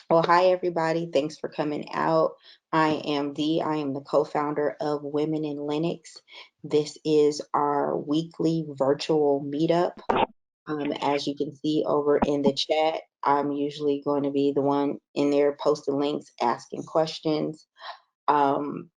Well, hi everybody. Thanks for coming out. I am Dee. I am the co-founder of Women in Linux. This is our weekly virtual meetup. As you can see over in the chat, I'm usually going to be the one in there posting links, asking questions. Um,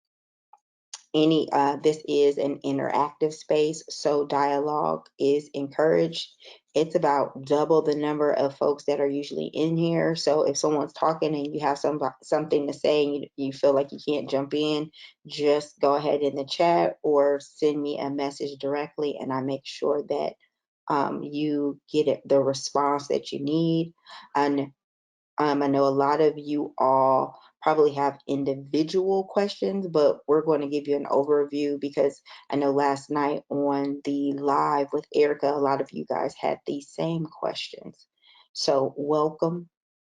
this is an interactive space, so dialogue is encouraged. It's about double the number of folks that are usually in here. So if someone's talking and you have something to say and you feel like you can't jump in, just go ahead in the chat or send me a message directly, and I make sure that you get the response that you need. And I know a lot of you all probably have individual questions, but we're going to give you an overview because I know last night on the live with Erica, a lot of you guys had these same questions. So welcome.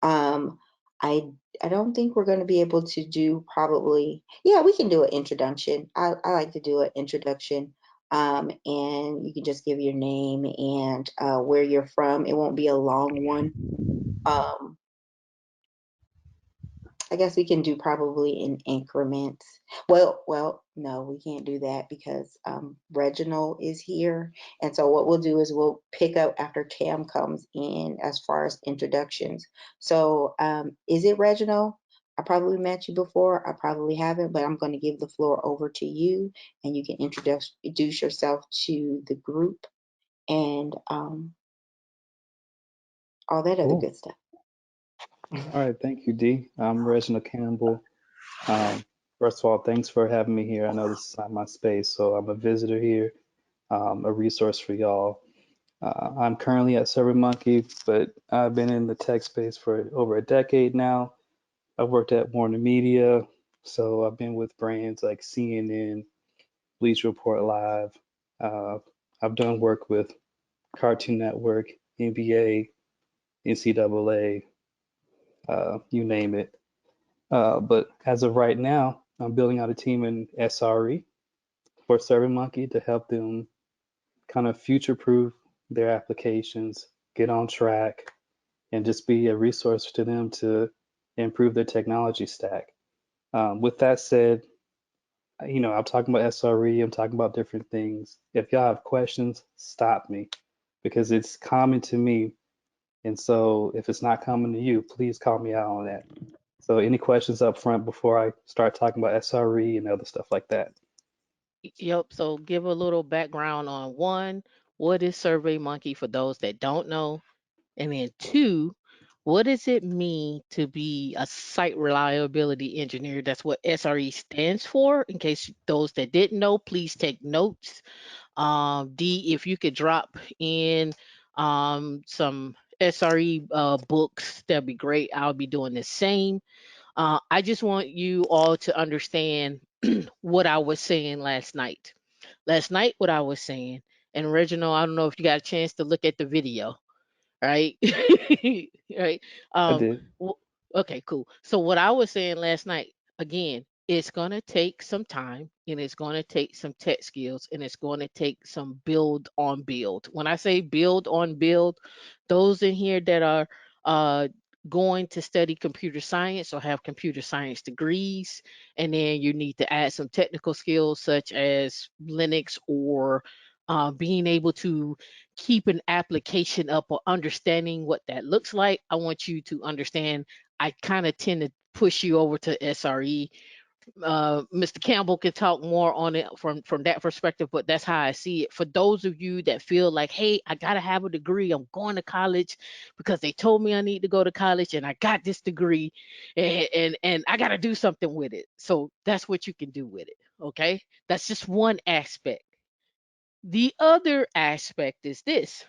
Um, I I don't think we're going to be able to do probably, yeah, we can do an introduction. I like to do an introduction. And you can just give your name and where you're from. It won't be a long one. Um, I guess we can do probably in increments. No, we can't do that because Reginald is here. And so what we'll do is we'll pick up after Cam comes in as far as introductions. So is it Reginald? I probably met you before. I probably haven't, but I'm going to give the floor over to you and you can introduce yourself to the group and all that other Cool. good stuff. All right. Thank you, Dee. I'm Reginald Campbell. Um, First of all, thanks for having me here. I know this is not my space, so I'm a visitor here, a resource for y'all. I'm currently at SurveyMonkey, but I've been in the tech space for over a decade now. I've worked at Warner Media, so I've been with brands like CNN, Bleacher Report Live. Uh, I've done work with Cartoon Network, NBA, NCAA, you name it. But as of right now, I'm building out a team in SRE for SurveyMonkey to help them kind of future-proof their applications, get on track, and just be a resource to them to improve their technology stack. With that said, I'm talking about SRE, I'm talking about different things. If y'all have questions, stop me because it's common to me. And so if it's not common to you, please call me out on that. So any questions up front before I start talking about SRE and other stuff like that? Yep. So give a little background on one, what is SurveyMonkey for those that don't know? And then two, what does it mean to be a site reliability engineer? That's what SRE stands for. In case those that didn't know, please take notes. D, if you could drop in some SRE books, that'd be great. I'll be doing the same. I just want you all to understand what I was saying last night. Last night, what I was saying, and Reginald, I don't know if you got a chance to look at the video, right? Right. I Um, did. w- okay, cool. So what I was saying last night, again, it's gonna take some time and it's gonna take some tech skills and it's gonna take some build on build. When I say build on build, those in here that are going to study computer science or have computer science degrees, and then you need to add some technical skills such as Linux or being able to keep an application up or understanding what that looks like. I want you to understand. I kind of tend to push you over to SRE. Mr. Campbell can talk more on it from that perspective, but that's how I see it. For those of you that feel like, hey, I gotta have a degree, I'm going to college because they told me I need to go to college, and I got this degree, and I gotta do something with it. So that's what you can do with it. Okay, that's just one aspect. The other aspect is this: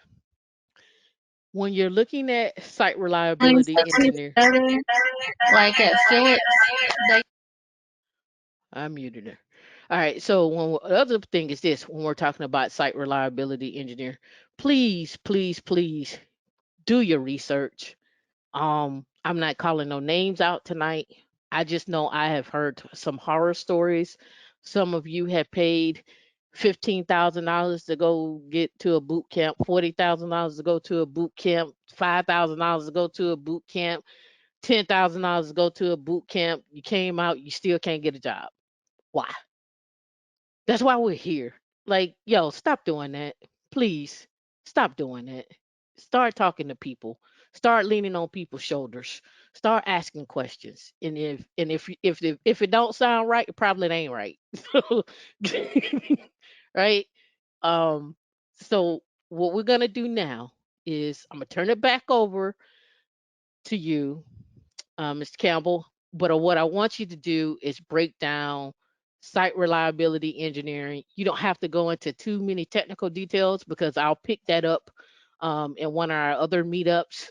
when you're looking at site reliability engineer, Like at Phillips, they I muted her. All right. So the other thing is this: when we're talking about site reliability engineer, please, please, please do your research. I'm not calling no names out tonight. I just know I have heard some horror stories. Some of you have paid $15,000 to go get to a boot camp, $40,000 to go to a boot camp, $5,000 to go to a boot camp. $10,000 to go to a boot camp. You came out, you still can't get a job. Why? That's why we're here. Like, yo, stop doing that. Please stop doing that. Start talking to people. Start leaning on people's shoulders. Start asking questions. And if it don't sound right, it probably ain't right. So, right? Um, so what we're gonna do now is I'm gonna turn it back over to you, Mr. Campbell. But what I want you to do is break down site reliability engineering. You don't have to go into too many technical details because I'll pick that up in one of our other meetups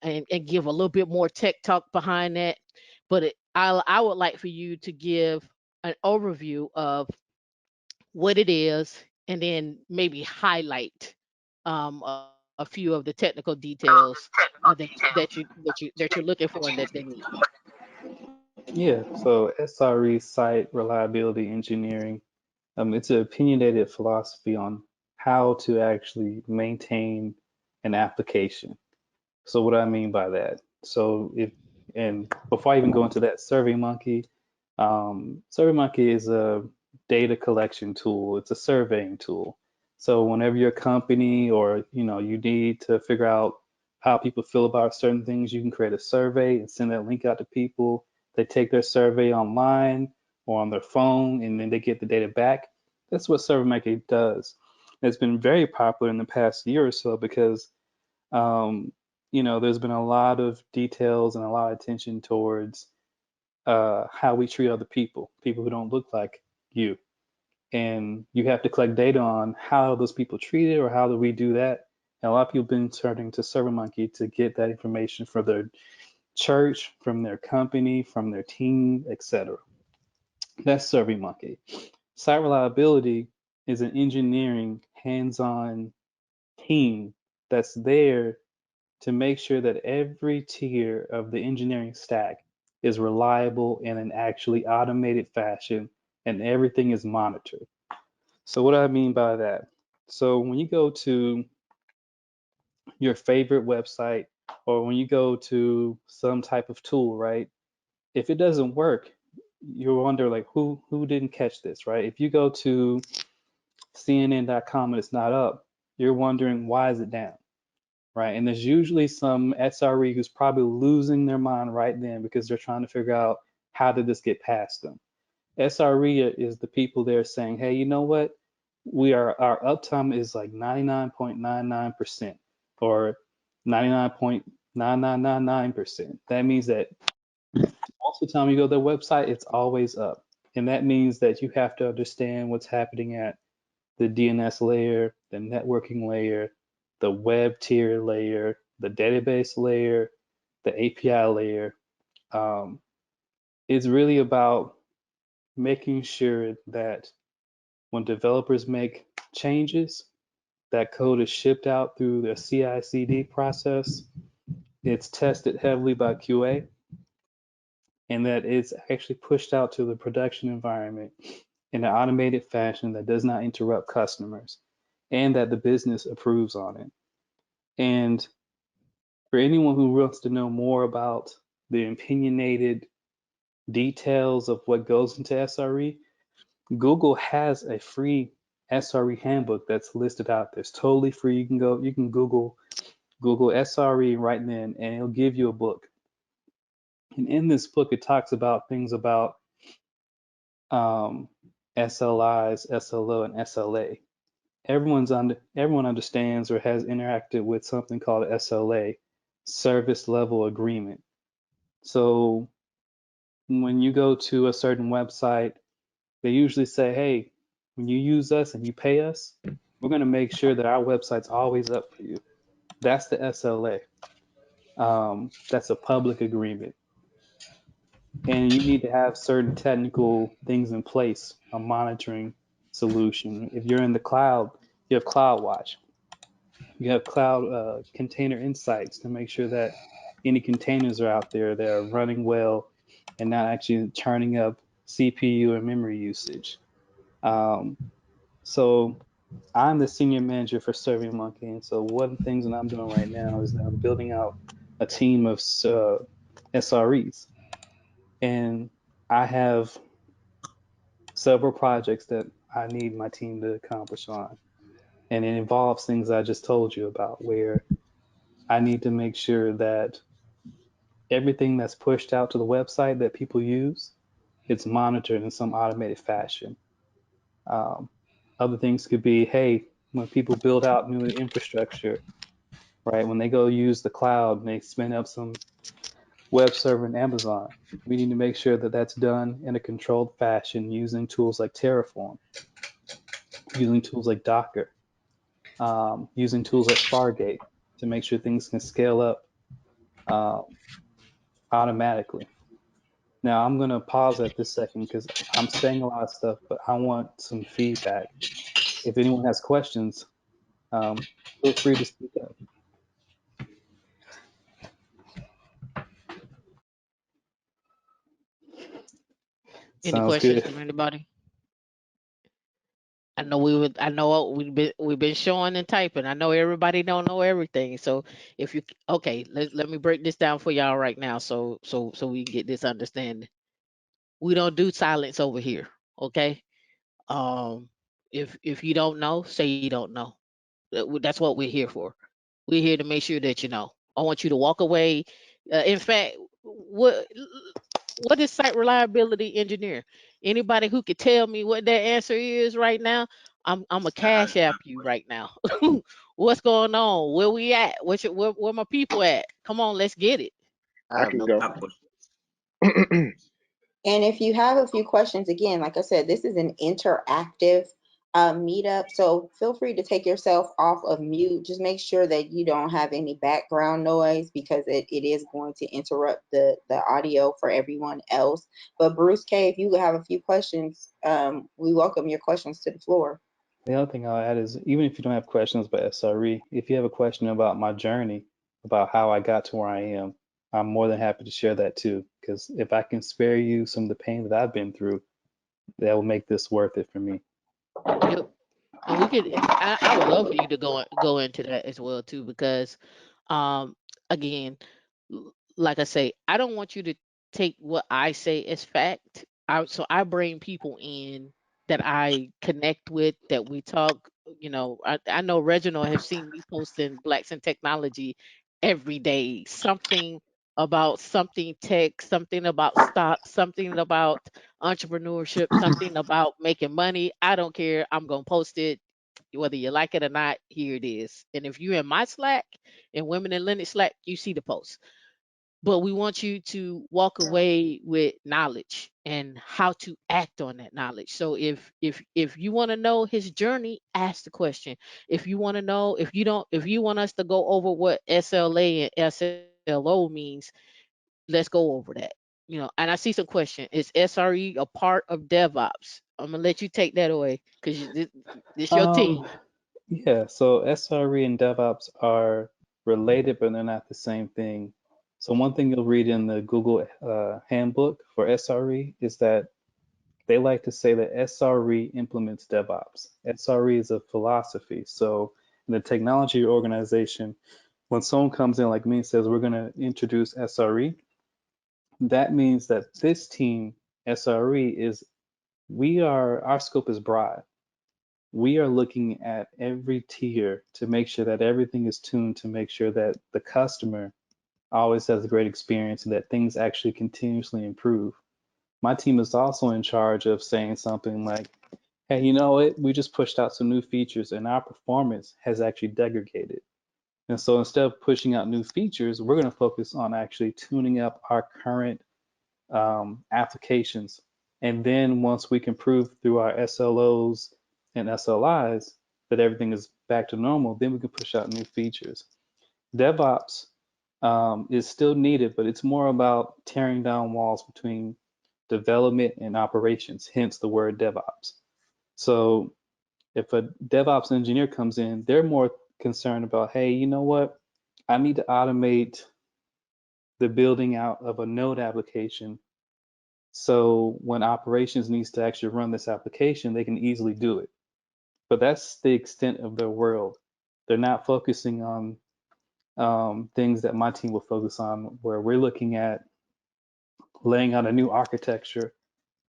and give a little bit more tech talk behind that. But I would like for you to give an overview of what it is and then maybe highlight a few of the technical details that you're looking for and that they need. Yeah, so SRE site reliability engineering, it's an opinionated philosophy on how to actually maintain an application. So what do I mean by that? So if and before I even go into that, SurveyMonkey, SurveyMonkey is a data collection tool. It's a surveying tool. So whenever your company or you need to figure out how people feel about certain things, you can create a survey and send that link out to people. They take their survey online or on their phone, and then they get the data back. That's what SurveyMonkey does. It's been very popular in the past year or so because um, there's been a lot of details and a lot of attention towards how we treat other people who don't look like you. And you have to collect data on how those people treated or how do we do that. And a lot of people have been turning to SurveyMonkey to get that information from their church, from their company, from their team, etc. That's SurveyMonkey. Site reliability is an engineering hands-on team that's there to make sure that every tier of the engineering stack is reliable in an actually automated fashion and everything is monitored. So what do I mean by that? So when you go to your favorite website or when you go to some type of tool, right? If it doesn't work, you wonder like who didn't catch this, right? If you go to CNN.com and it's not up, you're wondering why is it down? Right. And there's usually some SRE who's probably losing their mind right then because they're trying to figure out how did this get past them. SRE is the people there saying, hey, you know what? Our uptime is like 99.99% or 99.9999%. That means that most of the time you go to their website, it's always up. And that means that you have to understand what's happening at the DNS layer, the networking layer, the web tier layer, the database layer, the API layer. Um, it's really about making sure that when developers make changes, that code is shipped out through the CI/CD process. It's tested heavily by QA, and that it's actually pushed out to the production environment in an automated fashion that does not interrupt customers, and that the business approves on it. And for anyone who wants to know more about the opinionated details of what goes into SRE, Google has a free SRE handbook that's listed out there. It's totally free. You can Google SRE right then, and it'll give you a book. And in this book, it talks about things about um, SLIs, SLO, and SLA. Everyone understands or has interacted with something called SLA, service level agreement. So when you go to a certain website, they usually say, hey, when you use us and you pay us, we're going to make sure that our website's always up for you. That's the SLA. That's a public agreement. And you need to have certain technical things in place, a monitoring solution. If you're in the cloud, you have CloudWatch. You have Cloud Container Insights to make sure that any containers are out there that are running well and not actually churning up CPU and memory usage. Um, so I'm the senior manager for SurveyMonkey, and so one of the things that I'm doing right now is that I'm building out a team of SREs. And I have several projects that I need my team to accomplish on. And it involves things I just told you about, where I need to make sure that everything that's pushed out to the website that people use, it's monitored in some automated fashion. Um, Other things could be, hey, when people build out new infrastructure, right? When they go use the cloud and they spin up some web server in Amazon, we need to make sure that that's done in a controlled fashion using tools like Terraform, using tools like Docker, using tools like Fargate to make sure things can scale up um, automatically. Now, I'm going to pause at this second because I'm saying a lot of stuff, but I want some feedback. If anyone has questions, um, feel free to speak up. Any Sounds questions good. from anybody? I know we've been showing and typing. I know everybody don't know everything. So if you okay, let me break this down for y'all right now so we can get this understanding. We don't do silence over here. Okay. Um if you don't know, say you don't know. That's what we're here for. We're here to make sure that you know. I want you to walk away. In fact, what is site reliability engineer? Anybody who could tell me what that answer is right now? I'm a cash app you right now. What's going on? Where we at? Where my people at? Come on, let's get it. I I have can no go. problem. And if you have a few questions, again, like I said, this is an interactive meetup. So feel free to take yourself off of mute. Just make sure that you don't have any background noise because it is going to interrupt the audio for everyone else. But Bruce K, if you have a few questions, we welcome your questions to the floor. The other thing I'll add is even if you don't have questions about SRE, if you have a question about my journey, about how I got to where I am, I'm more than happy to share that too. Because if I can spare you some of the pain that I've been through, that will make this worth it for me. Yep. And we could. I would love for you to go into that as well too, because um again, like I say, I don't want you to take what I say as fact. I bring people in that I connect with, that we talk. I know Reginald have seen me posting Blacks in Technology every day. Something about something tech, something about stock, something about entrepreneurship, something about making money. I don't care. I'm gonna post it whether you like it or not. Here it is. And if you're in my Slack and Women in Linux Slack, you see the post. But we want you to walk away with knowledge and how to act on that knowledge. So if you want to know his journey, ask the question. If you want to know, if you want us to go over what SLA and SLO means, let's go over that. And I see some question. Is SRE a part of DevOps? I'm gonna let you take that away because this your Um, team. yeah, so SRE and DevOps are related, but they're not the same thing. So one thing you'll read in the Google handbook for SRE is that they like to say that SRE implements DevOps. SRE is a philosophy. So in the technology organization, when someone comes in like me and says, we're going to introduce SRE, that means that this team, SRE, our scope is broad. We are looking at every tier to make sure that everything is tuned to make sure that the customer always has a great experience and that things actually continuously improve. My team is also in charge of saying something like, hey, you know what? We just pushed out some new features and our performance has actually degraded. And so instead of pushing out new features, we're going to focus on actually tuning up our current applications. And then once we can prove through our SLOs and SLIs that everything is back to normal, then we can push out new features. DevOps is still needed, but it's more about tearing down walls between development and operations, hence the word DevOps. So if a DevOps engineer comes in, they're more concerned about, hey, you know what? I need to automate the building out of a node application. So when operations needs to actually run this application, they can easily do it. But that's the extent of their world. They're not focusing on things that my team will focus on, where we're looking at laying out a new architecture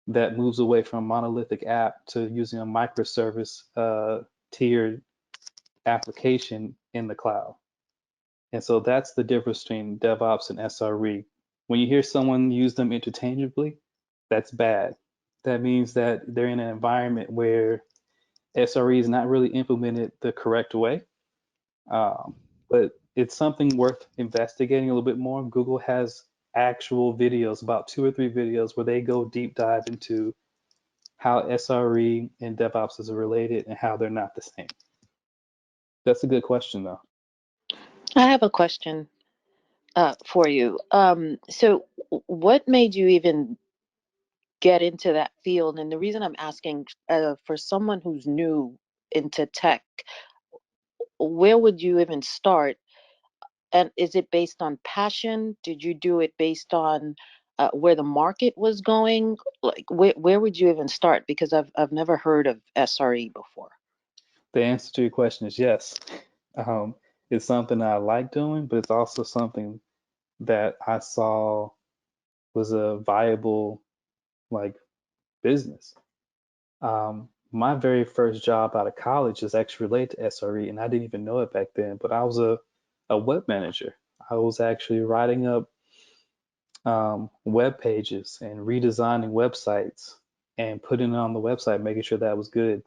that moves away from monolithic app to using a microservice tiered application in the cloud. And so that's the difference between DevOps and SRE. When you hear someone use them interchangeably, that's bad. That means that they're in an environment where SRE is not really implemented the correct way. But it's something worth investigating a little bit more. Google has actual videos, about 2 or 3 videos, where they go deep dive into how SRE and DevOps is related and how they're not the same. That's a good question, though. I have a question for you. So, what made you even get into that field? And the reason I'm asking, for someone who's new into tech, where would you even start? And is it based on passion? Did you do it based on where the market was going? Like, where would you even start? Because I've never heard of SRE before. The answer to your question is yes. It's something I like doing, but it's also something that I saw was a viable like business. My very first job out of college is actually related to SRE, and I didn't even know it back then. But I was a web manager. I was actually writing up web pages and redesigning websites and putting it on the website, making sure that was good.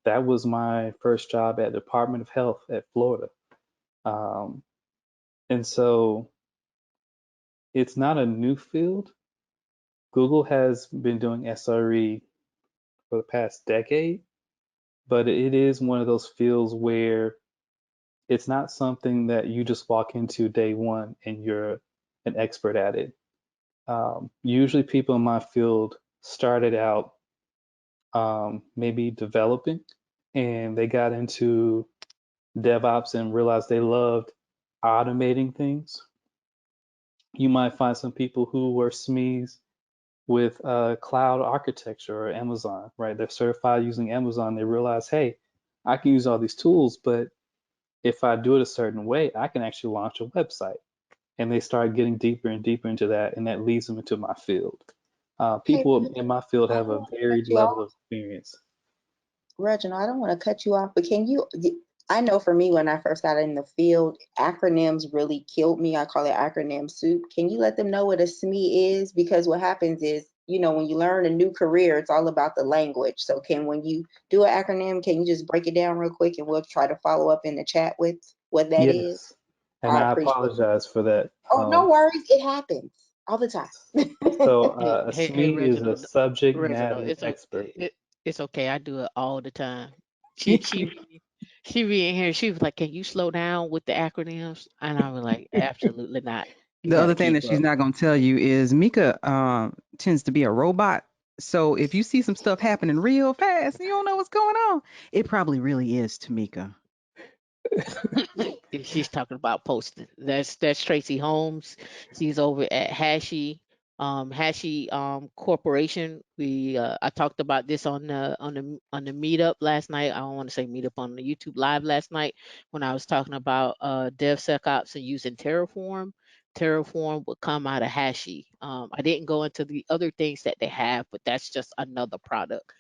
That was my first job at Department of Health at Florida. Um, and so it's not a new field. Google has been doing SRE for the past decade, but it is one of those fields where it's not something that you just walk into day one and you're an expert at it. Usually people in my field started out maybe developing and they got into DevOps and realized they loved automating things. You might find some people who were SMEs with cloud architecture or Amazon, right? They're certified using Amazon. They realize, hey, I can use all these tools, but if I do it a certain way, I can actually launch a website. And they start getting deeper and deeper into that, and that leads them into my field. Hey, People in my field I have don't a want to cut varied you level off. of experience. Reginald, I don't want to cut you off, but can you? I know for me, when I first got in the field, acronyms really killed me. I call it acronym soup. Can you let them know what a SME is? Because what happens is, when you learn a new career, it's all about the language. So, when you do an acronym, can you just break it down real quick and we'll try to follow up in the chat with what that is? Yes, and I I appreciate it. apologize for that. Oh, no worries. It happens all the time. So Hey, a hey, SME is a Reginald, subject Reginald, matter expert. it's okay. I do it all the time. She be in here. She was like, "Can you slow down with the acronyms?" And I was like, "Absolutely not. You The got to other thing keep that she's up." not going to tell you is Mika tends to be a robot. So if you see some stuff happening real fast and you don't know what's going on, it probably really is Tamika. If she's talking about posting. That's Tracy Holmes. She's over at Hashi Corporation. We I talked about this on the meetup last night. I don't want to say meetup on the YouTube live last night when I was talking about DevSecOps and using Terraform. Terraform would come out of Hashi. I didn't go into the other things that they have, but that's just another product.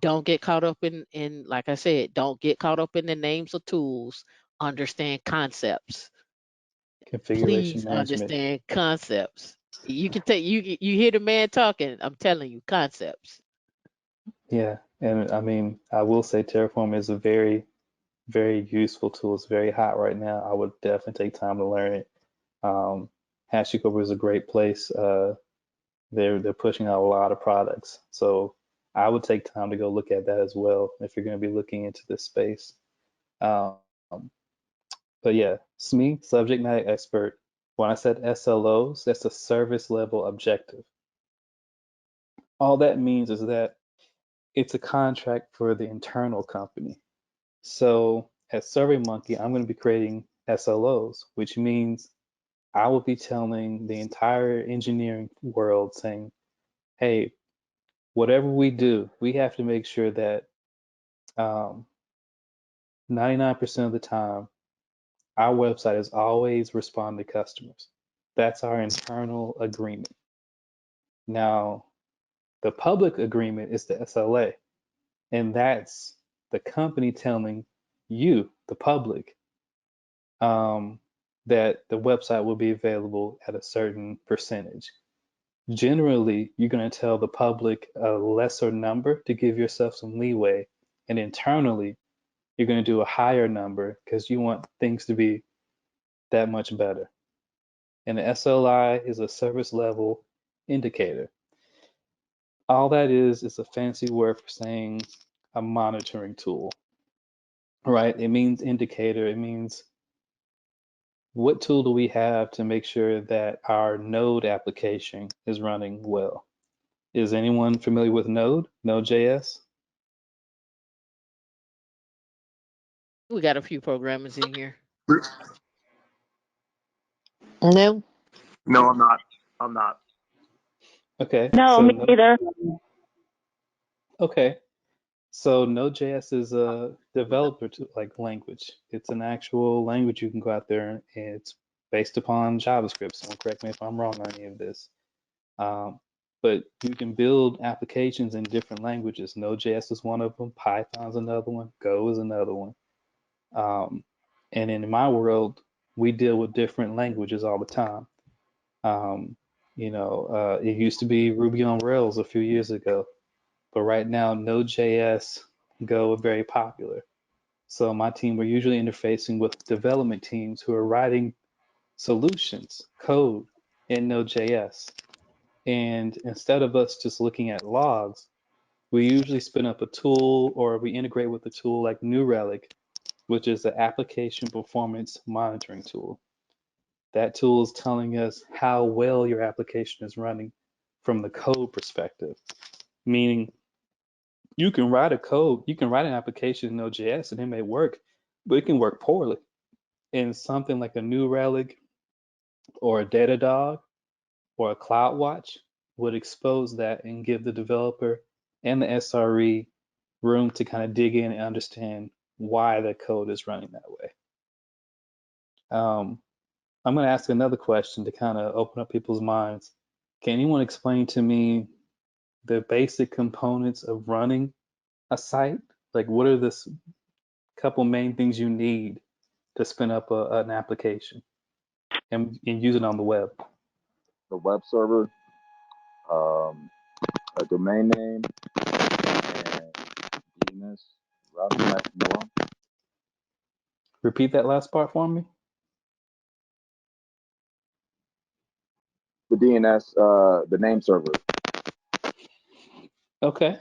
Don't get caught up in like I said, don't get caught up in the names of tools. Understand concepts. Configuration Please management. understand concepts. You can take you hear the man talking. I'm telling you, concepts. Yeah, and I mean, I will say Terraform is a very, very useful tool. It's very hot right now. I would definitely take time to learn it. Um, HashiCorp is a great place. They're pushing out a lot of products, so I would take time to go look at that as well if you're going to be looking into this space. Um, but yeah, SME, subject matter expert. When I said SLOs, that's a service level objective. All that means is that it's a contract for the internal company. So at SurveyMonkey, I'm going to be creating SLOs, which means I will be telling the entire engineering world saying, hey, whatever we do, we have to make sure that 99% of the time, our website is always responding to customers. That's our internal agreement. Now, the public agreement is the SLA, and that's the company telling you, the public, that the website will be available at a certain percentage. Generally, you're going to tell the public a lesser number to give yourself some leeway, and internally, you're going to do a higher number because you want things to be that much better. And the SLI is a service level indicator. All that is a fancy word for saying a monitoring tool, right? It means indicator. It means what tool do we have to make sure that our Node application is running well? Is anyone familiar with Node, Node.js? We got a few programmers in here. No. No, I'm not. I'm not. Okay, No, so me neither. okay, so Node.js is a developer like language. It's an actual language you can go out there and it's based upon JavaScript. Someone correct me if I'm wrong on any of this. Um, but you can build applications in different languages. Node.js is one of them. Python's another one. Go is another one. Um, and in my world, we deal with different languages all the time. It used to be Ruby on Rails a few years ago, but right now Node.js, Go are very popular. So my team, we're usually interfacing with development teams who are writing solutions, code in Node.js. And instead of us just looking at logs, we usually spin up a tool or we integrate with a tool like New Relic, which is the application performance monitoring tool. That tool is telling us how well your application is running from the code perspective, meaning you can write an application in Node.js and it may work, but it can work poorly. And something like a New Relic or a Datadog or a CloudWatch would expose that and give the developer and the SRE room to kind of dig in and understand why the code is running that way. I'm going to ask another question to kind of open up people's minds. Can anyone explain to me the basic components of running a site? Like, what are the couple main things you need to spin up an application and use it on the web? The web server, um, a domain name, and DNS routing XML. Repeat that last part for me. The DNS, the name server. Okay.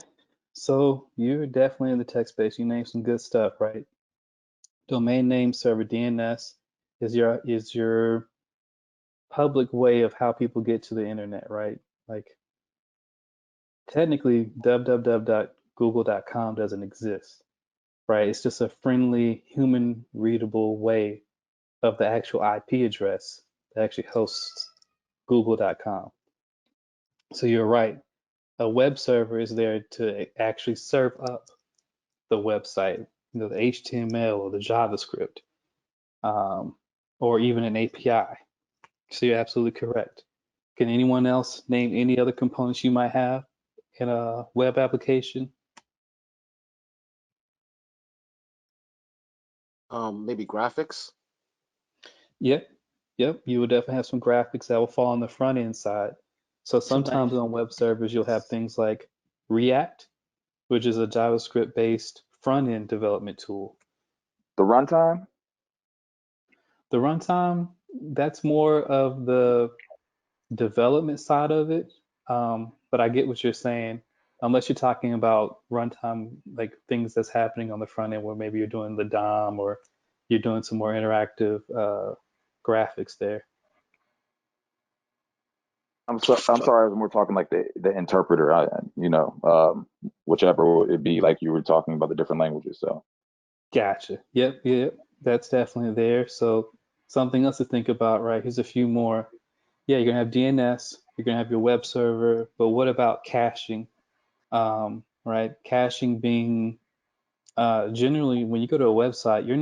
So you're definitely in the tech space. You named some good stuff, right? Domain name server, DNS is your public way of how people get to the internet, right? Like technically www.google.com doesn't exist, right? It's just a friendly human readable way of the actual IP address that actually hosts google.com. So you're right. A web server is there to actually serve up the website, the HTML or the JavaScript, um, or even an API. So you're absolutely correct. Can anyone else name any other components you might have in a web application? Maybe graphics. Yep, yep. You will definitely have some graphics that will fall on the front end side. So sometimes on web servers, you'll have things like React, which is a JavaScript based front end development tool. The runtime. The runtime, that's more of the development side of it. But I get what you're saying. Unless you're talking about runtime, like things that's happening on the front end where maybe you're doing the DOM or you're doing some more interactive graphics there. I'm sorry when we're talking like the interpreter. Whichever it be, like you were talking about the different languages. So Gotcha. Yep. That's definitely there. So something else to think about, right? Here's a few more. Yeah, you're gonna have DNS, you're gonna have your web server, but what about caching? Right? Caching being generally when you go to a website, you're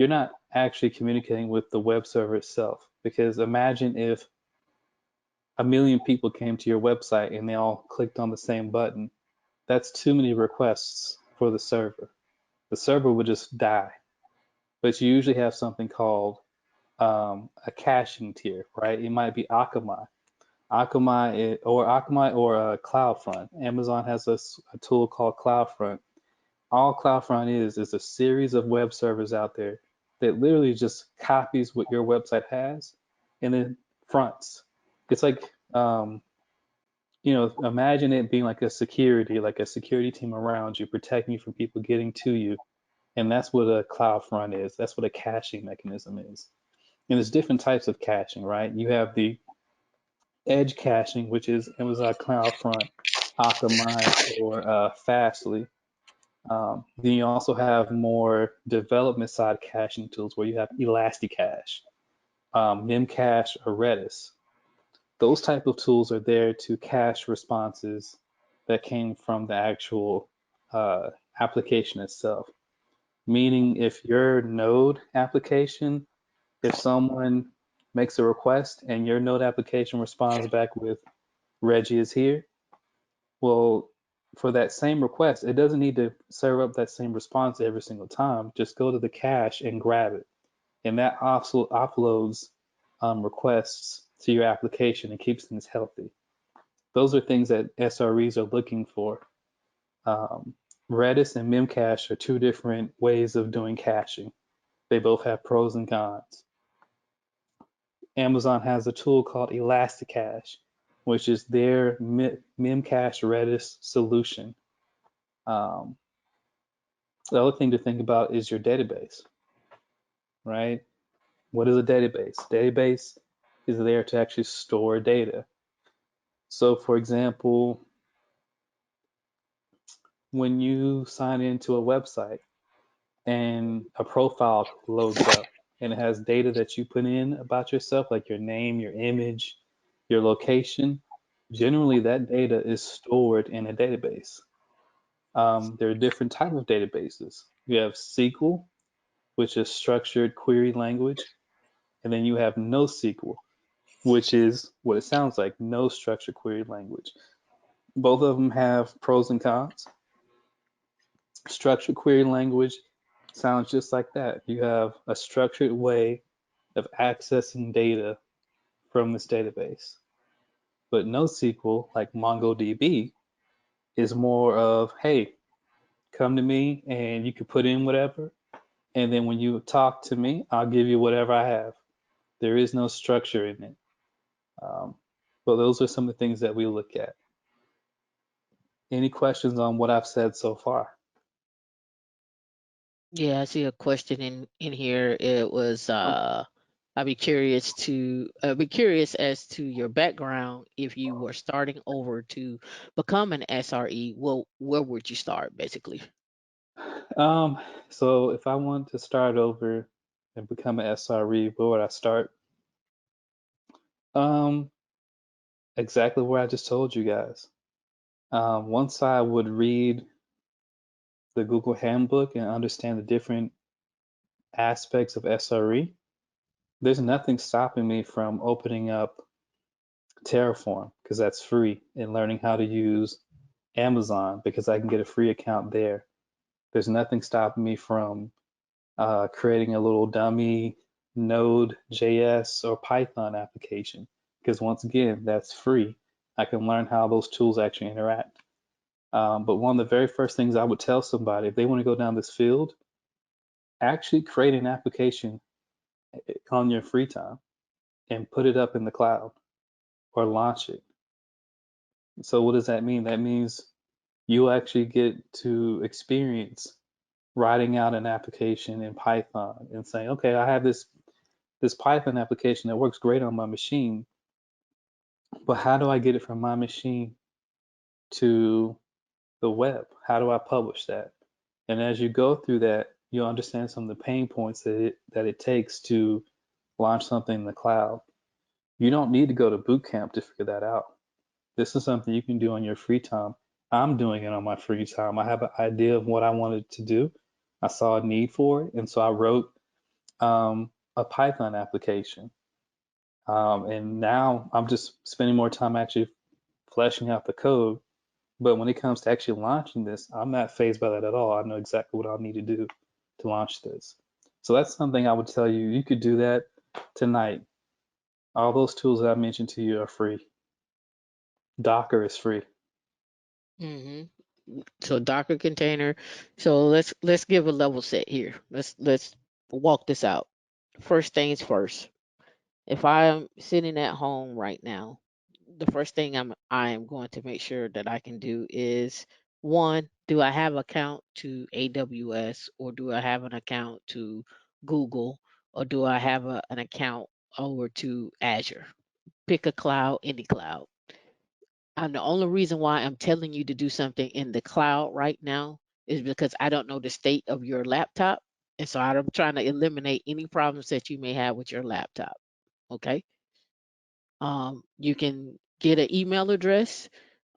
not actually communicating with the web server itself. Because imagine if a million people came to your website and they all clicked on the same button, that's too many requests for the server. The server would just die. But you usually have something called a caching tier, right? It might be Akamai. Akamai or CloudFront. Amazon has a tool called CloudFront. All CloudFront is a series of web servers out there that literally just copies what your website has and then fronts. It's like, imagine it being like a security team around you, protecting you from people getting to you. And that's what a CloudFront is. That's what a caching mechanism is. And there's different types of caching, right? You have the edge caching, which is Amazon CloudFront, Akamai, or Fastly. Then you also have more development side caching tools where you have Elasticache, Memcache, or Redis. Those type of tools are there to cache responses that came from the actual application itself. Meaning, if your Node application, if someone makes a request and your Node application responds back with Reggie is here, well, for that same request, it doesn't need to serve up that same response every single time. Just go to the cache and grab it. And that also offloads requests to your application and keeps things healthy. Those are things that SREs are looking for. Redis and Memcache are two different ways of doing caching. They both have pros and cons. Amazon has a tool called Elasticache, which is their Memcache Redis solution. The other thing to think about is your database, right? What is a database? Database is there to actually store data. So, for example, when you sign into a website and a profile loads up and it has data that you put in about yourself, like your name, your image, your location, generally that data is stored in a database. There are different types of databases. You have SQL, which is structured query language, and then you have NoSQL, which is what it sounds like, no structured query language. Both of them have pros and cons. Structured query language sounds just like that. You have a structured way of accessing data from this database. But NoSQL, like MongoDB, is more of, hey, come to me and you can put in whatever. And then when you talk to me, I'll give you whatever I have. There is no structure in it. But those are some of the things that we look at. Any questions on what I've said so far? Yeah, I see a question in here. It was I'd be curious as to your background if you were starting over to become an SRE. Well, where would you start basically? So if I want to start over and become an SRE, where would I start? Um, exactly where I just told you guys. Once I would read the Google Handbook and understand the different aspects of SRE, there's nothing stopping me from opening up Terraform because that's free and learning how to use Amazon because I can get a free account there. There's nothing stopping me from creating a little dummy Node.js or Python application because once again, that's free. I can learn how those tools actually interact. But one of the very first things I would tell somebody if they want to go down this field, actually create an application on your free time and put it up in the cloud or launch it. So what does that mean? That means you actually get to experience writing out an application in Python and saying, okay, I have this Python application that works great on my machine, but how do I get it from my machine to the web? How do I publish that? And as you go through that, you'll understand some of the pain points that it takes to launch something in the cloud. You don't need to go to boot camp to figure that out. This is something you can do on your free time. I'm doing it on my free time. I have an idea of what I wanted to do. I saw a need for it, and so I wrote a Python application. And now I'm just spending more time actually fleshing out the code. But when it comes to actually launching this, I'm not phased by that at all. I know exactly what I'll need to do to launch this. So that's something I would tell you. You could do that tonight. All those tools that I mentioned to you are free. Docker is free. hmm So Docker container. So let's give a level set here. Let's walk this out. First things first. If I'm sitting at home right now, the first thing I am going to make sure that I can do is one, do I have account to AWS, or do I have an account to Google, or do I have an account over to Azure? Pick a cloud, any cloud. And the only reason why I'm telling you to do something in the cloud right now is because I don't know the state of your laptop. And so I'm trying to eliminate any problems that you may have with your laptop. Okay. You can get an email address.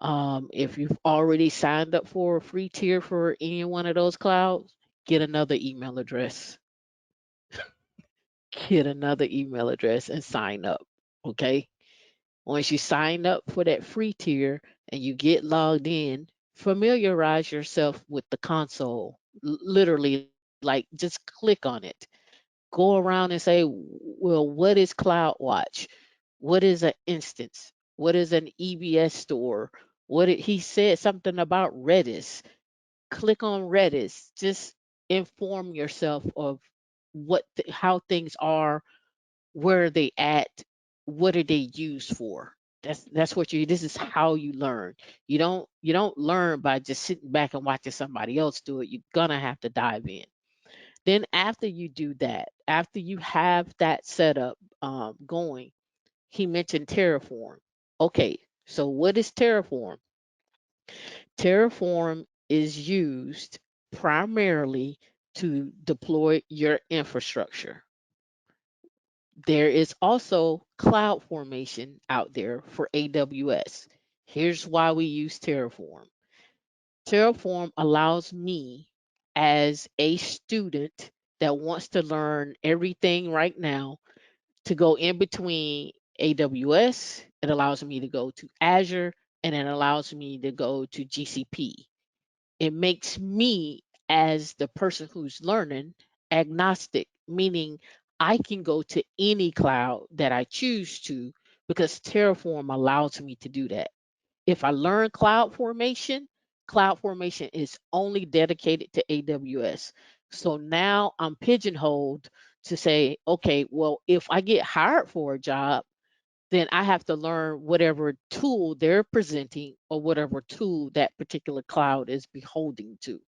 If you've already signed up for a free tier for any one of those clouds, get another email address. Get another email address and sign up. Okay. Once you sign up for that free tier and you get logged in, familiarize yourself with the console. Literally, like just click on it. Go around and say, well, what is CloudWatch? What is an instance? What is an EBS store? He said something about Redis. Click on Redis. Just inform yourself of how things are, where are they at, what are they used for. That's what you this is how you learn. You don't learn by just sitting back and watching somebody else do it. You're gonna have to dive in. Then after you do that, after you have that setup going, he mentioned Terraform. Okay, so what is Terraform? Terraform is used primarily to deploy your infrastructure. There is also cloud formation out there for AWS. Here's why we use Terraform. Terraform allows me, as a student that wants to learn everything right now, to go in between AWS. It allows me to go to Azure, and it allows me to go to GCP. It makes me, as the person who's learning, agnostic, meaning I can go to any cloud that I choose to because Terraform allows me to do that. If I learn cloud formation is only dedicated to AWS. So now I'm pigeonholed to say, okay, well, if I get hired for a job, then I have to learn whatever tool they're presenting or whatever tool that particular cloud is beholding to.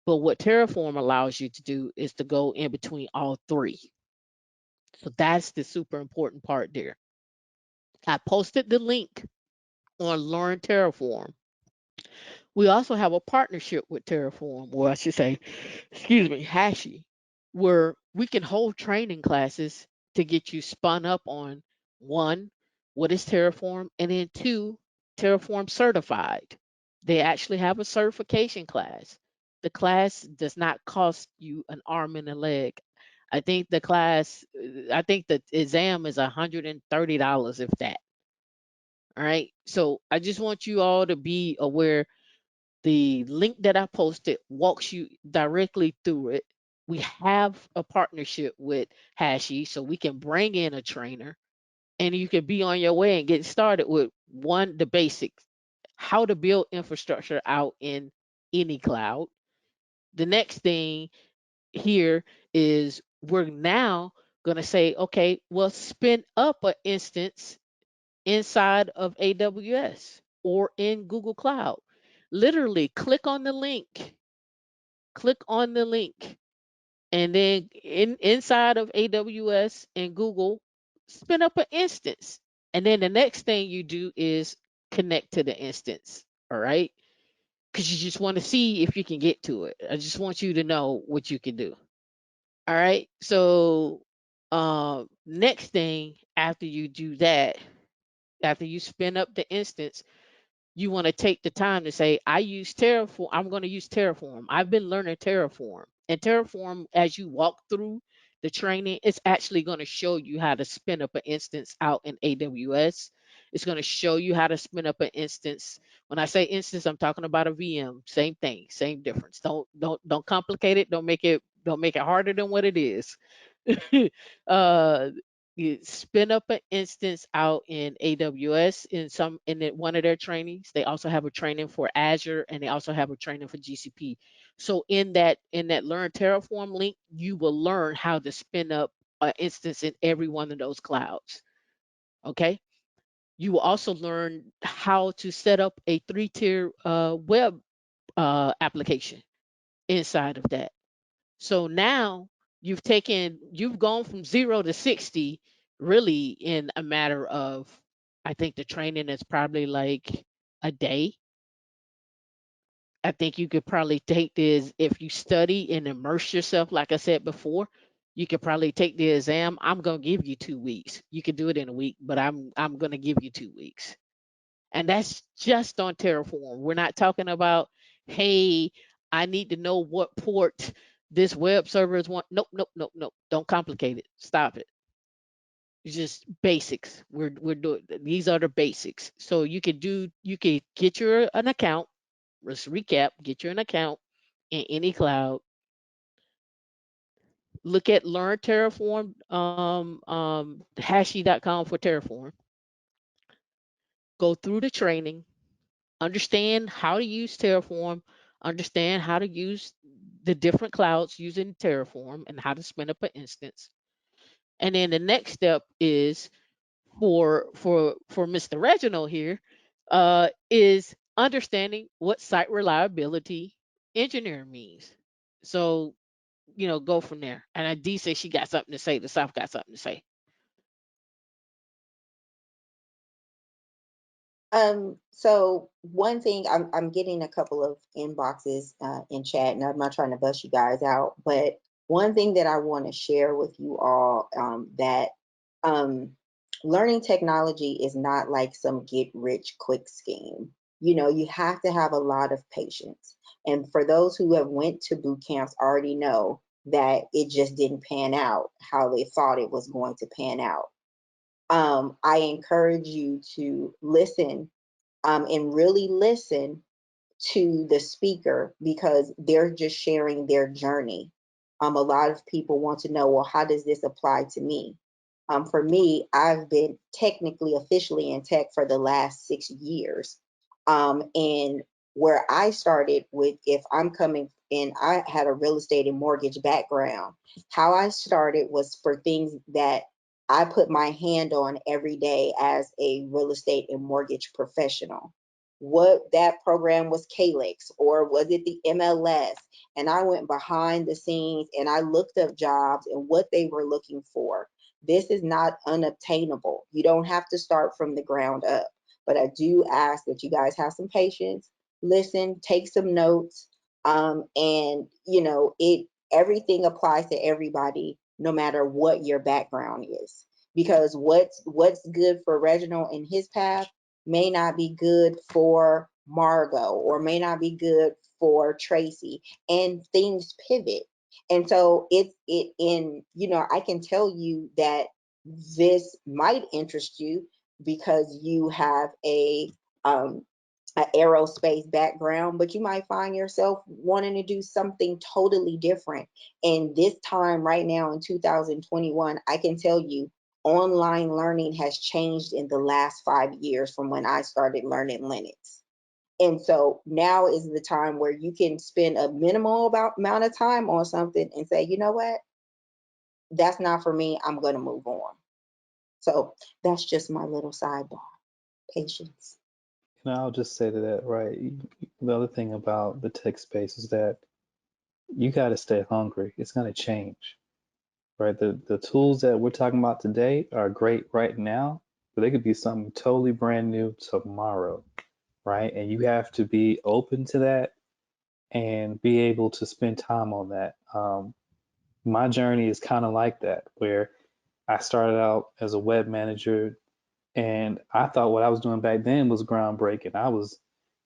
But what Terraform allows you to do is to go in between all three. So that's the super important part there. I posted the link on Learn Terraform. We also have a partnership with Terraform, or I should say, excuse me, Hashi, where we can hold training classes to get you spun up on one, what is Terraform, and then two, Terraform certified. They actually have a certification class. The class does not cost you an arm and a leg. I think the exam is $130 if that. All right. So I just want you all to be aware the link that I posted walks you directly through it. We have a partnership with Hashi, so we can bring in a trainer and you can be on your way and get started with one, the basics, how to build infrastructure out in any cloud. The next thing here is we're now going to say, okay, well, spin up an instance inside of AWS or in Google Cloud. Literally click on the link, and then inside of AWS and Google, spin up an instance. And then the next thing you do is connect to the instance. All right. Because you just want to see if you can get to it. I just want you to know what you can do. All right. So next thing after you do that, after you spin up the instance, you want to take the time to say, I use Terraform. I'm going to use Terraform. I've been learning Terraform. And Terraform, as you walk through the training, it's actually going to show you how to spin up an instance out in AWS. It's going to show you how to spin up an instance. When I say instance, I'm talking about a VM. Same thing, same difference. Don't complicate it. Don't make it harder than what it is. uh, you spin up an instance out in AWS one of their trainings. They also have a training for Azure, and they also have a training for GCP. So in that Learn Terraform link, you will learn how to spin up an instance in every one of those clouds. Okay. You will also learn how to set up a 3-tier web application inside of that. So now you've gone from 0 to 60 really in a matter of, I think the training is probably like a day. I think you could probably take this if you study and immerse yourself, like I said before, you could probably take the exam. I'm gonna give you 2 weeks. You could do it in a week, but I'm gonna give you 2 weeks. And that's just on Terraform. We're not talking about, hey, I need to know what port this web server is want. Nope, nope, nope, nope. Don't complicate it. Stop it. It's just basics. We're doing these are the basics. So you could get your an account. Let's recap. Get you an account in any cloud. Look at Learn Terraform, Hashi.com for Terraform. Go through the training, understand how to use Terraform, understand how to use the different clouds using Terraform and how to spin up an instance. And then the next step is for Mr. Reginald here, is understanding what site reliability engineer means. So, go from there. And D says she got something to say. The South got something to say. So one thing I'm getting a couple of inboxes in chat, and I'm not trying to bust you guys out, but one thing that I want to share with you all, that um, learning technology is not like some get rich quick scheme. You have to have a lot of patience. And for those who have went to boot camps already know that it just didn't pan out how they thought it was going to pan out. I encourage you to listen, and really listen to the speaker because they're just sharing their journey. A lot of people want to know, well, how does this apply to me? For me, I've been technically officially in tech for the last 6 years. And where I started with, if I'm coming in, I had a real estate and mortgage background. How I started was for things that I put my hand on every day as a real estate and mortgage professional. What that program was, Calyx, or was it the MLS? And I went behind the scenes and I looked up jobs and what they were looking for. This is not unobtainable. You don't have to start from the ground up. But I do ask that you guys have some patience, listen, take some notes, and it everything applies to everybody, no matter what your background is. Because what's good for Reginald in his path may not be good for Margot, or may not be good for Tracy, and things pivot. And so I can tell you that this might interest you because you have um, a aerospace background, but you might find yourself wanting to do something totally different. And this time right now in 2021, I can tell you online learning has changed in the last 5 years from when I started learning Linux. And so now is the time where you can spend a minimal amount of time on something and say, you know what, that's not for me. I'm going to move on. So that's just my little sidebar. Patience. And I'll just say to that, right? The other thing about the tech space is that you got to stay hungry. It's going to change, right? The tools that we're talking about today are great right now, but they could be something totally brand new tomorrow, right? And you have to be open to that and be able to spend time on that. My journey is kind of like that, where I started out as a web manager, and I thought what I was doing back then was groundbreaking. I was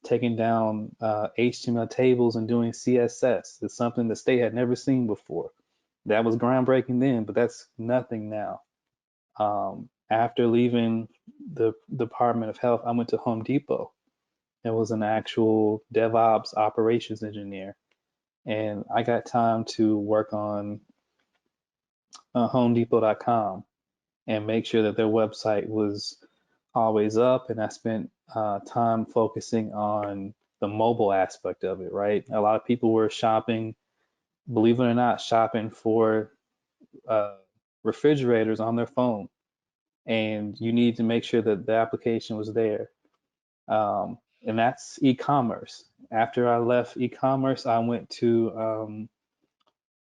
taking down HTML tables and doing CSS. It's something the state had never seen before. That was groundbreaking then, but that's nothing now. After leaving the Department of Health, I went to Home Depot and was an actual DevOps operations engineer. And I got time to work on HomeDepot.com and make sure that their website was always up. And I spent time focusing on the mobile aspect of it, right? A lot of people were shopping, believe it or not, shopping for refrigerators on their phone. And you need to make sure that the application was there. And that's e-commerce. After I left e-commerce, I went to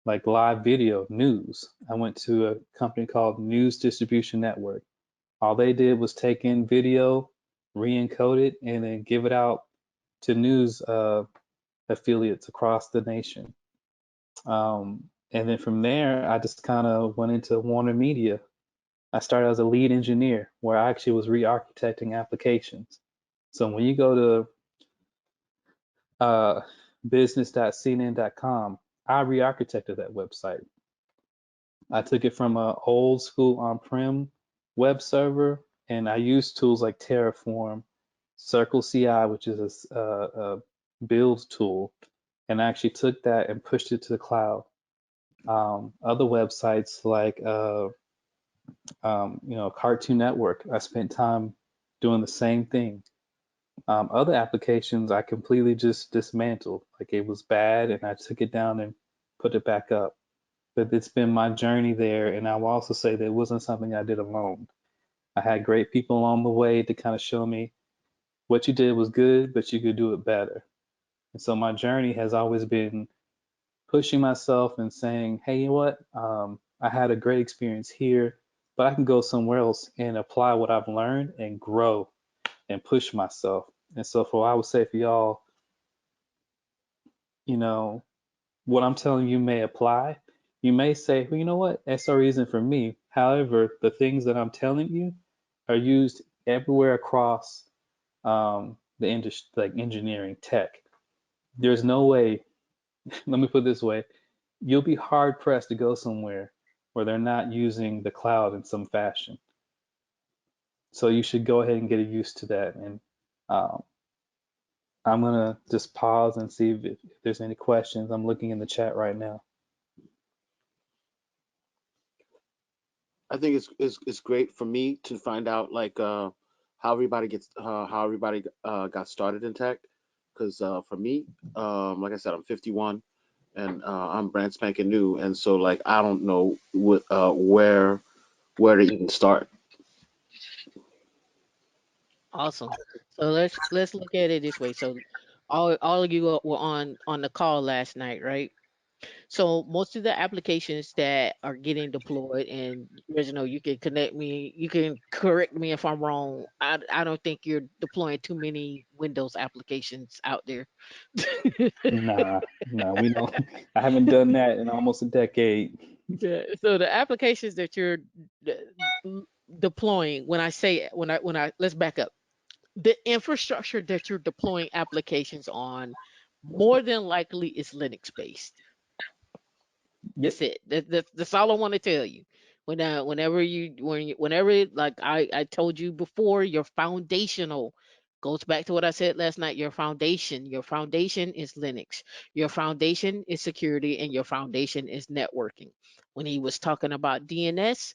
like live video news. I went to a company called News Distribution Network. All they did was take in video, re-encode it, and then give it out to news affiliates across the nation. And then from there, I just kind of went into Warner Media. I started as a lead engineer where I actually was re-architecting applications. So when you go to business.cnn.com, I re-architected that website. I took it from an old school on-prem web server, and I used tools like Terraform, Circle CI, which is a build tool, and I actually took that and pushed it to the cloud. Other websites like Cartoon Network, I spent time doing the same thing. Other applications I completely just dismantled. Like it was bad and I took it down and put it back up. But it's been my journey there. And I will also say that it wasn't something I did alone. I had great people along the way to kind of show me what you did was good, but you could do it better. And so my journey has always been pushing myself and saying, hey, you know what? I had a great experience here, but I can go somewhere else and apply what I've learned and grow and push myself. And so for what I would say for y'all, you know, what I'm telling you may apply. You may say, well, you know what, SRE isn't for me. However, the things that I'm telling you are used everywhere across the industry, like engineering, tech. There's no way, let me put it this way, you'll be hard pressed to go somewhere where they're not using the cloud in some fashion. So you should go ahead and get used to that. And um, I'm gonna just pause and see if there's any questions. I'm looking in the chat right now. I think it's great for me to find out like how everybody got started in tech, because for me, like I said, I'm 51 and I'm brand spanking new, and so like I don't know where to even start. Awesome. So let's look at it this way. So all of you were on the call last night, right? So most of the applications that are getting deployed, and Reginald, you can connect me, you can correct me if I'm wrong. I don't think you're deploying too many Windows applications out there. Nah, nah, we don't. I haven't done that in almost a decade. Yeah. So the applications that you're de- deploying, when I let's back up. The infrastructure that you're deploying applications on more than likely is Linux based. Yep. That's it. That's all I want to tell you. Whenever like I told you before, your foundational goes back to what I said last night. Your foundation is Linux. Your foundation is security, and your foundation is networking. When he was talking about DNS,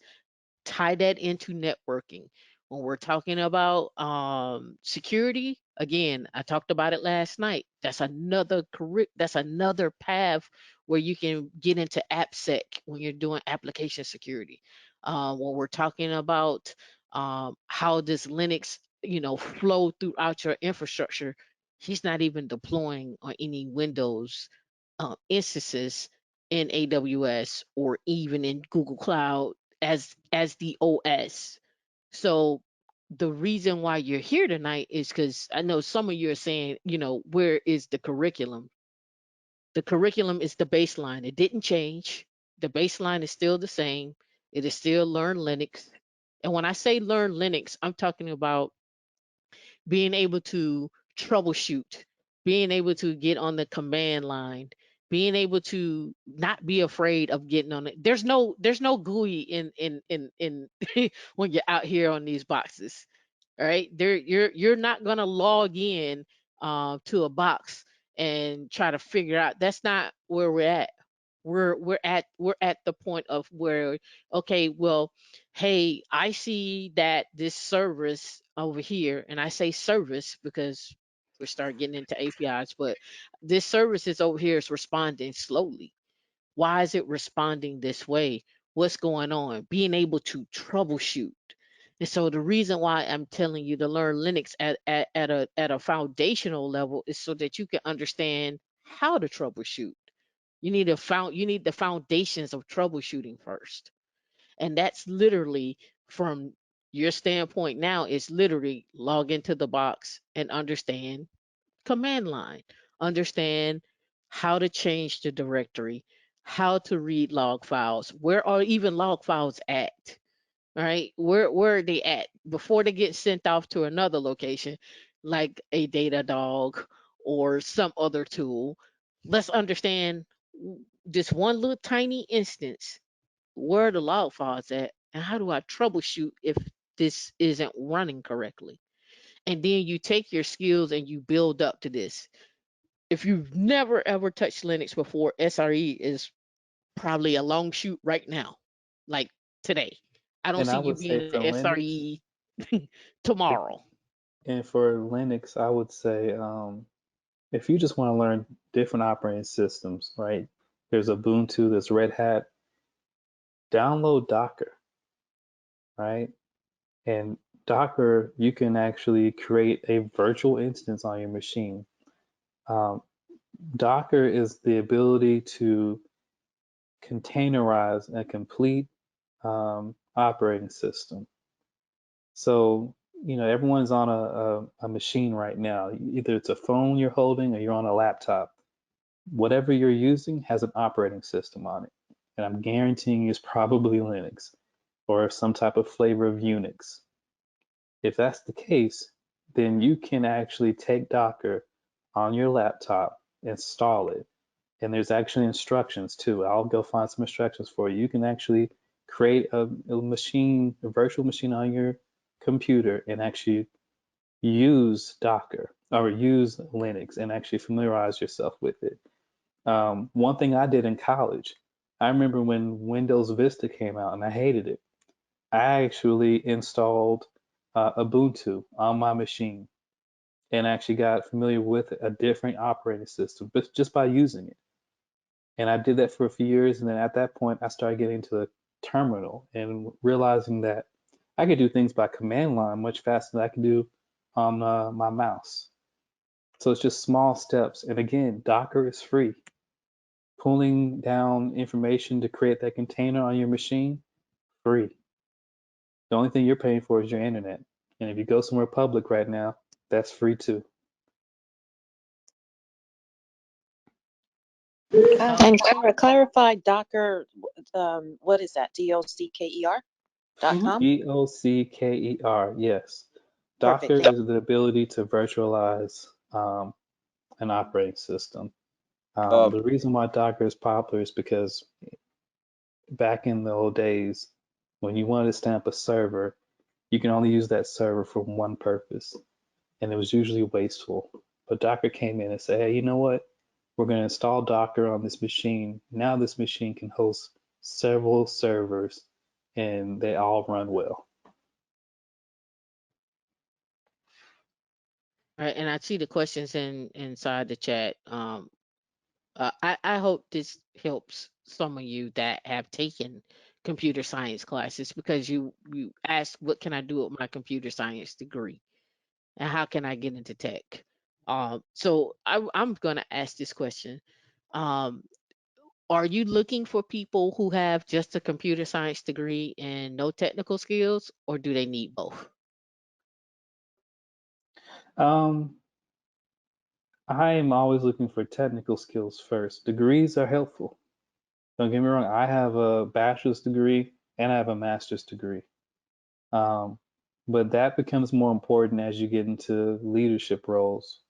tie that into networking. When we're talking about security, again, I talked about it last night. That's another path where you can get into AppSec when you're doing application security. When we're talking about how does Linux, flow throughout your infrastructure, he's not even deploying on any Windows instances in AWS or even in Google Cloud as the OS. So the reason why you're here tonight is because I know some of you are saying, where is the curriculum? The curriculum is the baseline. It didn't change. The baseline is still the same. It is still learn Linux. And when I say learn Linux, I'm talking about being able to troubleshoot, being able to get on the command line, being able to not be afraid of getting on it. There's no GUI in when you're out here on these boxes. All right, there you're not gonna log in to a box and try to figure out. That's not where we're at. We're at the point of where, okay, well, hey, I see that this service over here, and I say service because we start getting into APIs, but this service is over here is responding slowly. Why is it responding this way? What's going on? Being able to troubleshoot. And so the reason why I'm telling you to learn Linux at a foundational level is so that you can understand how to troubleshoot. You need the foundations of troubleshooting first. And that's literally, from your standpoint now, is literally log into the box and understand command line, understand how to change the directory, how to read log files, where are even log files at, right? Where are they at before they get sent off to another location, like a Datadog or some other tool. Let's understand this one little tiny instance, where are the log files at, and how do I troubleshoot if this isn't running correctly? And then you take your skills and you build up to this. If you've never ever touched Linux before, SRE is probably a long shoot right now, like today. I don't And see I you would being say an for Linux, SRE tomorrow. and for Linux, I would say if you just want to learn different operating systems, right? There's Ubuntu, there's Red Hat. Download Docker, right? And Docker, you can actually create a virtual instance on your machine. Um, Docker is the ability to containerize a complete operating system. So, everyone's on a machine right now. Either it's a phone you're holding or you're on a laptop. Whatever you're using has an operating system on it. And I'm guaranteeing it's probably Linux or some type of flavor of Unix. If that's the case, then you can actually take Docker on your laptop, install it, and there's actually instructions too. I'll go find some instructions for you. You can actually create a machine, a virtual machine on your computer and actually use Docker or use Linux and actually familiarize yourself with it. One thing I did in college, I remember when Windows Vista came out and I hated it. I actually installed Ubuntu on my machine and actually got familiar with a different operating system, but just by using it. And I did that for a few years, and then at that point, I started getting into the terminal and realizing that I could do things by command line much faster than I could do on my mouse. So it's just small steps. And again, Docker is free. Pulling down information to create that container on your machine, free. The only thing you're paying for is your internet. And if you go somewhere public right now, that's free too. Oh, And clarify Docker, what is that? DOCKER.com? DOCKER, yes. Perfect. Docker is the ability to virtualize an operating system. The reason why Docker is popular is because back in the old days, when you wanted to stand up a server, you can only use that server for one purpose, and it was usually wasteful. But Docker came in and said, hey, you know what? We're going to install Docker on this machine. Now this machine can host several servers, and they all run well. right. And I see the questions inside the chat. I hope this helps some of you that have taken computer science classes, because you asked, what can I do with my computer science degree and how can I get into tech? So I'm gonna ask this question. Um, are you looking for people who have just a computer science degree and no technical skills, or do they need both? Um, I am always looking for technical skills first. Degrees are helpful. Don't get me wrong, I have a bachelor's degree and I have a master's degree. Um, but that becomes more important as you get into leadership roles.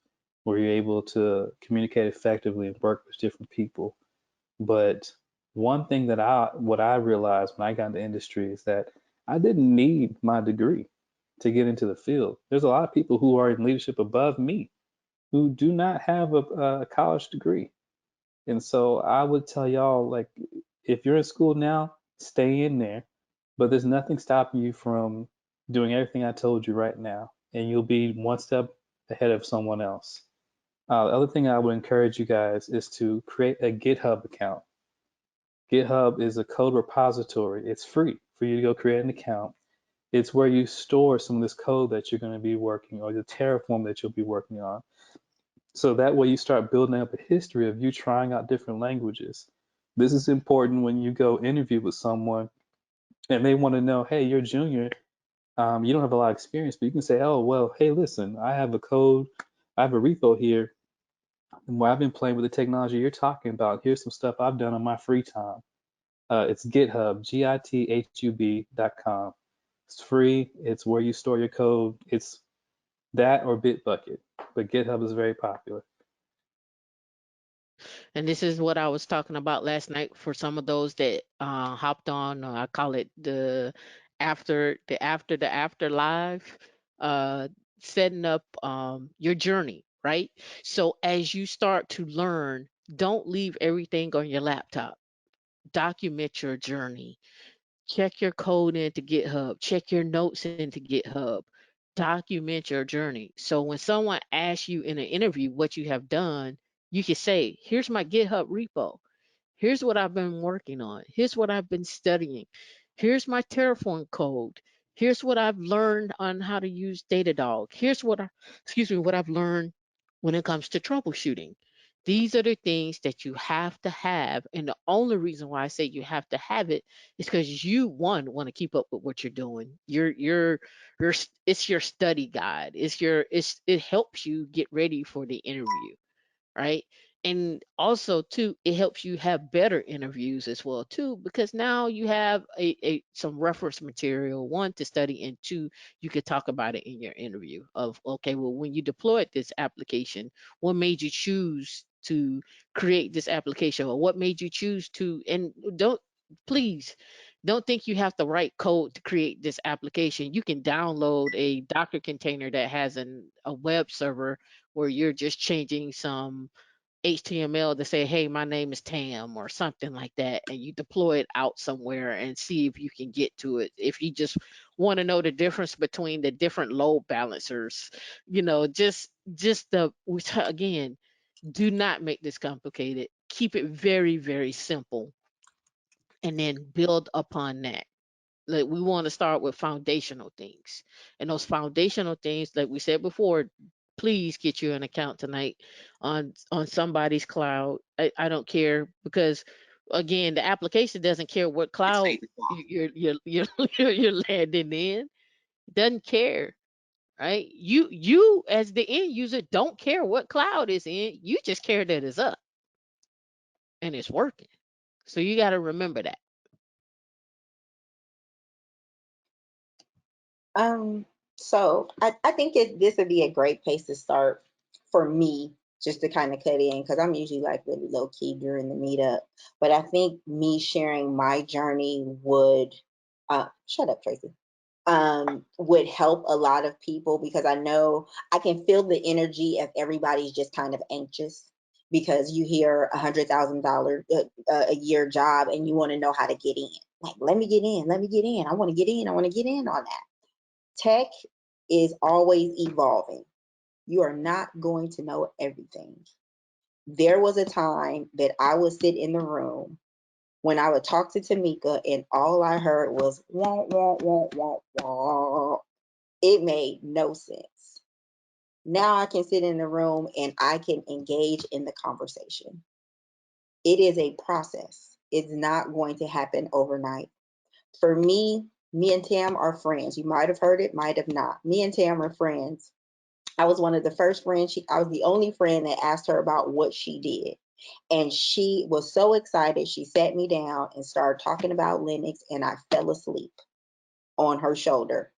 where you're able to communicate effectively and work with different people. But one thing that what I realized when I got into industry is that I didn't need my degree to get into the field. There's a lot of people who are in leadership above me who do not have a college degree. And so I would tell y'all, like, if you're in school now, stay in there. But there's nothing stopping you from doing everything I told you right now, and you'll be one step ahead of someone else. The other thing I would encourage you guys is to create a GitHub account. GitHub is a code repository. It's free for you to go create an account. It's where you store some of this code that you're going to be working, or the Terraform that you'll be working on. So that way you start building up a history of you trying out different languages. This is important when you go interview with someone and they want to know, hey, you're a junior, you don't have a lot of experience, but you can say, oh, well, hey, listen, I have a code, I have a repo here, and where I've been playing with the technology you're talking about. Here's some stuff I've done on my free time. It's GitHub, GITHUB.com. It's free. It's where you store your code. It's that or Bitbucket, but GitHub is very popular. And this is what I was talking about last night for some of those that hopped on. I call it the after live, uh, setting up your journey, right? So as you start to learn, don't leave everything on your laptop. Document your journey. Check your code into GitHub. Check your notes into GitHub. Document your journey. So when someone asks you in an interview what you have done, you can say, here's my GitHub repo. Here's what I've been working on. Here's what I've been studying. Here's my Terraform code. Here's what I've learned on how to use Datadog. Here's what I've learned when it comes to troubleshooting. These are the things that you have to have. And the only reason why I say you have to have it is because you, one, want to keep up with what you're doing. It's your study guide. It helps you get ready for the interview, right? And also too, it helps you have better interviews as well too, because now you have some reference material, one, to study, and two, you could talk about it in your interview of, okay, well, when you deployed this application, what made you choose to create this application, or what made you choose to, and please don't think you have to write code to create this application. You can download a Docker container that has a web server where you're just changing some HTML to say, hey, my name is Tam or something like that, and you deploy it out somewhere and see if you can get to it. If you just want to know the difference between the different load balancers, just which again, do not make this complicated. Keep it very, very simple, and then build upon that. Like, we want to start with foundational things, and those foundational things, like we said before, please get you an account tonight on somebody's cloud. I don't care, because again, the application doesn't care what cloud you're landing in. It doesn't care, right? You as the end user don't care what cloud is in. You just care that it's up and it's working. So you got to remember that. Um, so I think this would be a great place to start for me, just to kind of cut in, because I'm usually like really low key during the meetup. But I think me sharing my journey would, shut up, Tracy, would help a lot of people, because I know I can feel the energy if everybody's just kind of anxious because you hear $100,000 a year job and you want to know how to get in. Like, let me get in, let me get in. I want to get in. I want to get in on that. Tech is always evolving. You are not going to know everything. There was a time that I would sit in the room when I would talk to Tamika and all I heard was won't, won't, won't, won't, won't. It made no sense. Now I can sit in the room and I can engage in the conversation. It is a process. It's not going to happen overnight. For me and Tam are friends. You might have heard it, might have not. Me and Tam are friends. I was one of the first friends. I was the only friend that asked her about what she did. And she was so excited. She sat me down and started talking about Linux, and I fell asleep on her shoulder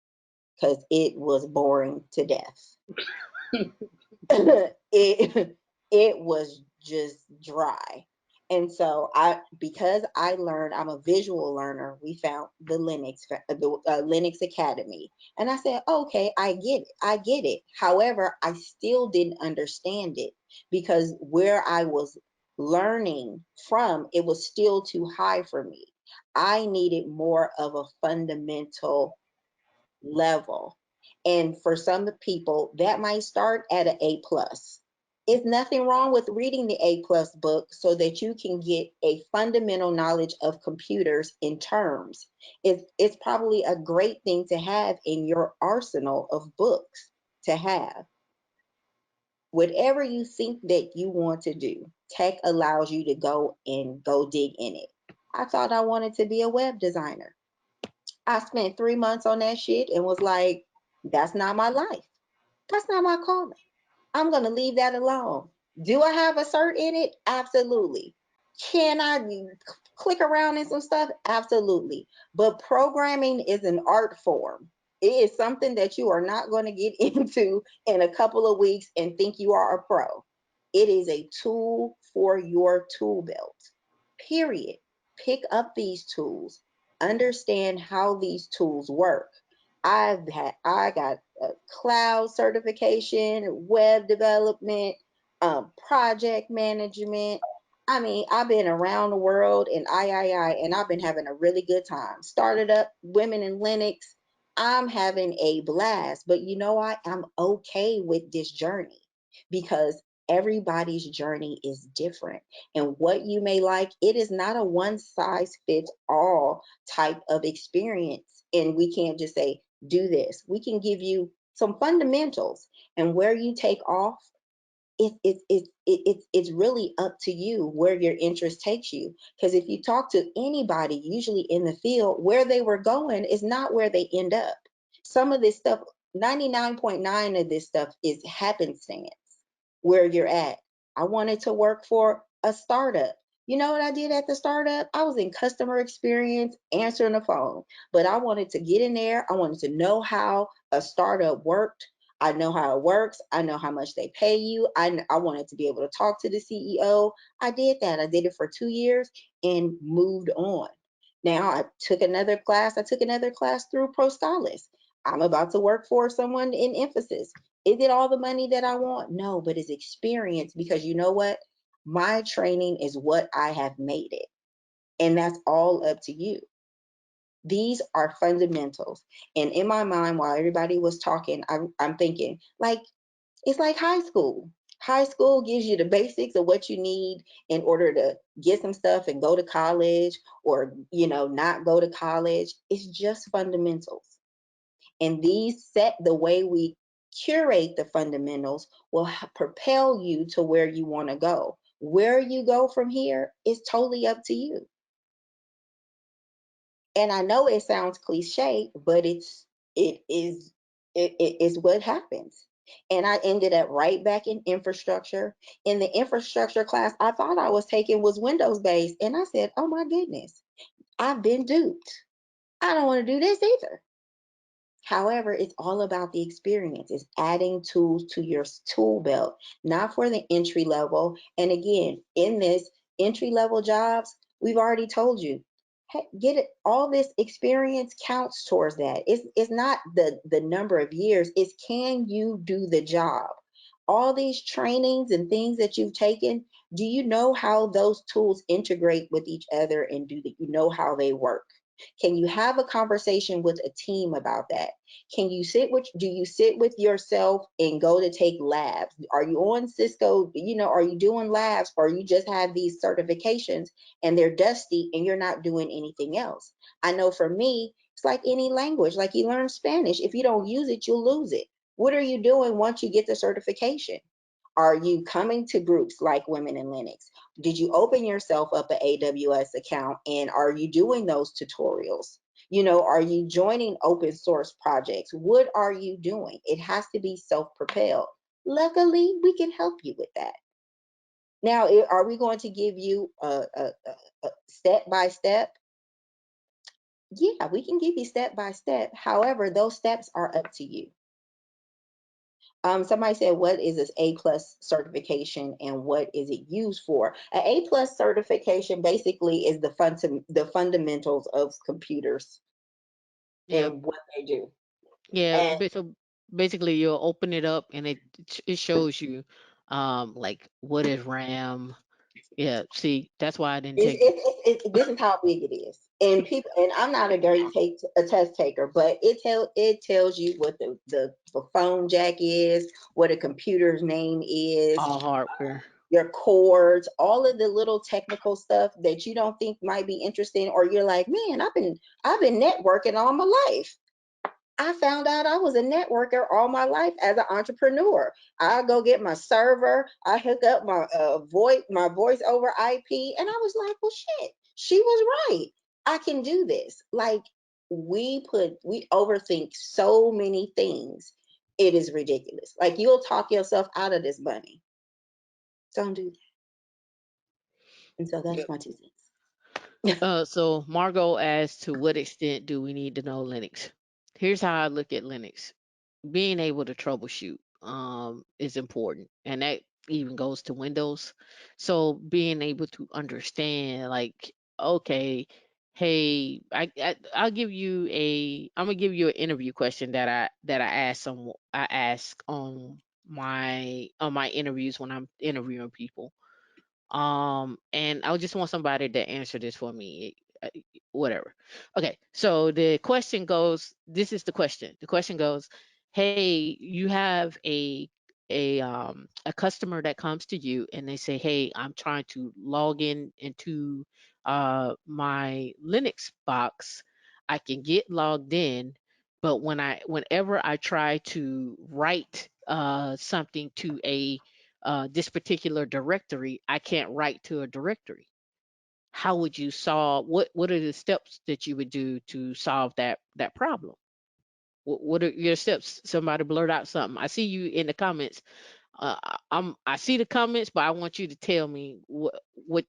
because it was boring to death. it was just dry. And so because I learned, I'm a visual learner, we found the Linux Academy. And I said, okay, I get it. However, I still didn't understand it because where I was learning from, it was still too high for me. I needed more of a fundamental level. And for some people, that might start at an A plus. It's nothing wrong with reading the A plus book so that you can get a fundamental knowledge of computers in terms. It's probably a great thing to have in your arsenal of books to have. Whatever you think that you want to do, tech allows you to go dig in it. I thought I wanted to be a web designer. I spent 3 months on that shit and was like, that's not my life. That's not my calling. I'm going to leave that alone. Do I have a cert in it? Absolutely. Can I click around in some stuff? Absolutely. But programming is an art form. It is something that you are not going to get into in a couple of weeks and think you are a pro. It is a tool for your tool belt. Period. Pick up these tools. Understand how these tools work. I got a cloud certification, web development, project management. I mean, I've been around the world and and I've been having a really good time. Started up Women in Linux. I'm having a blast, but you know what? I'm okay with this journey because everybody's journey is different. And what you may like, it is not a one size fits all type of experience. And we can't just say, do this. We can give you some fundamentals, and where you take off, it's really up to you where your interest takes you. Because if you talk to anybody, usually in the field, where they were going is not where they end up. Some of this stuff, 99.9 of this stuff is happenstance where you're at. I wanted to work for a startup. You know what I did at the startup? I was in customer experience, answering the phone, but I wanted to get in there. I wanted to know how a startup worked. I know how it works. I know how much they pay you. I wanted to be able to talk to the CEO. I did that. I did it for 2 years and moved on. Now I took another class. I took another class through ProScholar. I'm about to work for someone in emphasis. Is it all the money that I want? No, but it's experience because you know what? My training is what I have made it. And that's all up to you. These are fundamentals. And in my mind, while everybody was talking, I'm thinking, like, it's like high school. High school gives you the basics of what you need in order to get some stuff and go to college or, not go to college. It's just fundamentals. And these set the way we curate the fundamentals will propel you to where you want to go. Where you go from here is totally up to you. And I know it sounds cliche, but it is it is what happens. And I ended up right back in infrastructure. In the infrastructure class, I thought I was taking was Windows based, and I said, "Oh my goodness, I've been duped. I don't want to do this either." However, it's all about the experience. It's adding tools to your tool belt, not for the entry level. And again, in this entry level jobs, we've already told you, hey, get it. All this experience counts towards that. It's not the number of years. It's can you do the job? All these trainings and things that you've taken, do you know how those tools integrate with each other and you know how they work? Can you have a conversation with a team about that? Do you sit with yourself and go to take labs? Are you on Cisco? Are you doing labs or you just have these certifications and they're dusty and you're not doing anything else? I know for me, it's like any language, like you learn Spanish. If you don't use it, you'll lose it. What are you doing once you get the certification? Are you coming to groups like Women in Linux? Did you open yourself up an AWS account and are you doing those tutorials? Are you joining open source projects? What are you doing? It has to be self-propelled. Luckily, we can help you with that. Now, are we going to give you a step by step? Yeah, we can give you step by step. However, those steps are up to you. Somebody said, what is this A+ certification and what is it used for? An A+ certification basically is the fundamentals of computers Yep. and what they do. Yeah. And So basically, you'll open it up and it shows you, like what is RAM. Yeah. See, that's why I didn't take. this is how big it is. And people, and I'm not a test taker, but it tells you what the phone jack is, what a computer's name is, All hardware. your cords, all of the little technical stuff that you don't think might be interesting, or you're like, man, I've been networking all my life. I found out I was a networker all my life as an entrepreneur. I go get my server, I hook up my voice over IP, and I was like, well, shit, she was right. I can do this. Like we overthink so many things. It is ridiculous. Like you'll talk yourself out of this money. Don't do that. And so that's Yep. my 2 cents. So Margot asked, to what extent do we need to know Linux? Here's how I look at Linux. Being able to troubleshoot is important, and that even goes to Windows. So being able to understand, like, okay, hey, I'm gonna give you an interview question that I ask on my interviews when I'm interviewing people. And I just want somebody to answer this for me. Whatever. Okay, so the question goes, this is the question. The question goes, hey, you have a customer that comes to you and they say, hey, I'm trying to log in into my Linux box. I can get logged in, but whenever I try to write something to a this particular directory, I can't write to a directory. How would you solve, what are the steps that you would do to solve that problem? What are your steps? Somebody blurt out something. I see you in the comments. I see the comments, but I want you to tell me what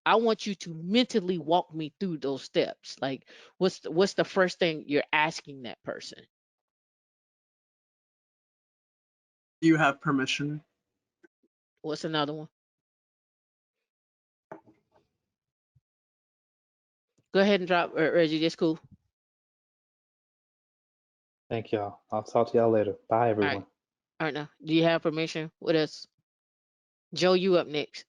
I want you to mentally walk me through those steps. Like what's the first thing you're asking that person? Do you have permission? What's another one? Go ahead and drop, Reggie. That's cool. Thank y'all. I'll talk to y'all later. Bye, All right. everyone. All right, now. Do you have permission? What else? Joe, you up next.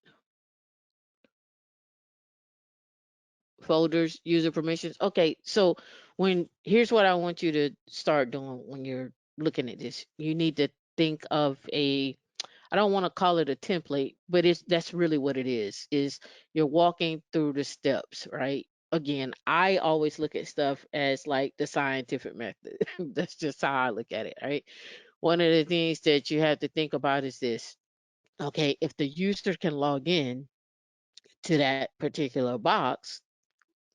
Folders, user permissions. Okay, so here's what I want you to start doing when you're looking at this. You need to think of I don't want to call it a template, but that's really what it is you're walking through the steps, right? Again, I always look at stuff as like the scientific method. That's just how I look at it, right? One of the things that you have to think about is this. Okay, if the user can log in to that particular box,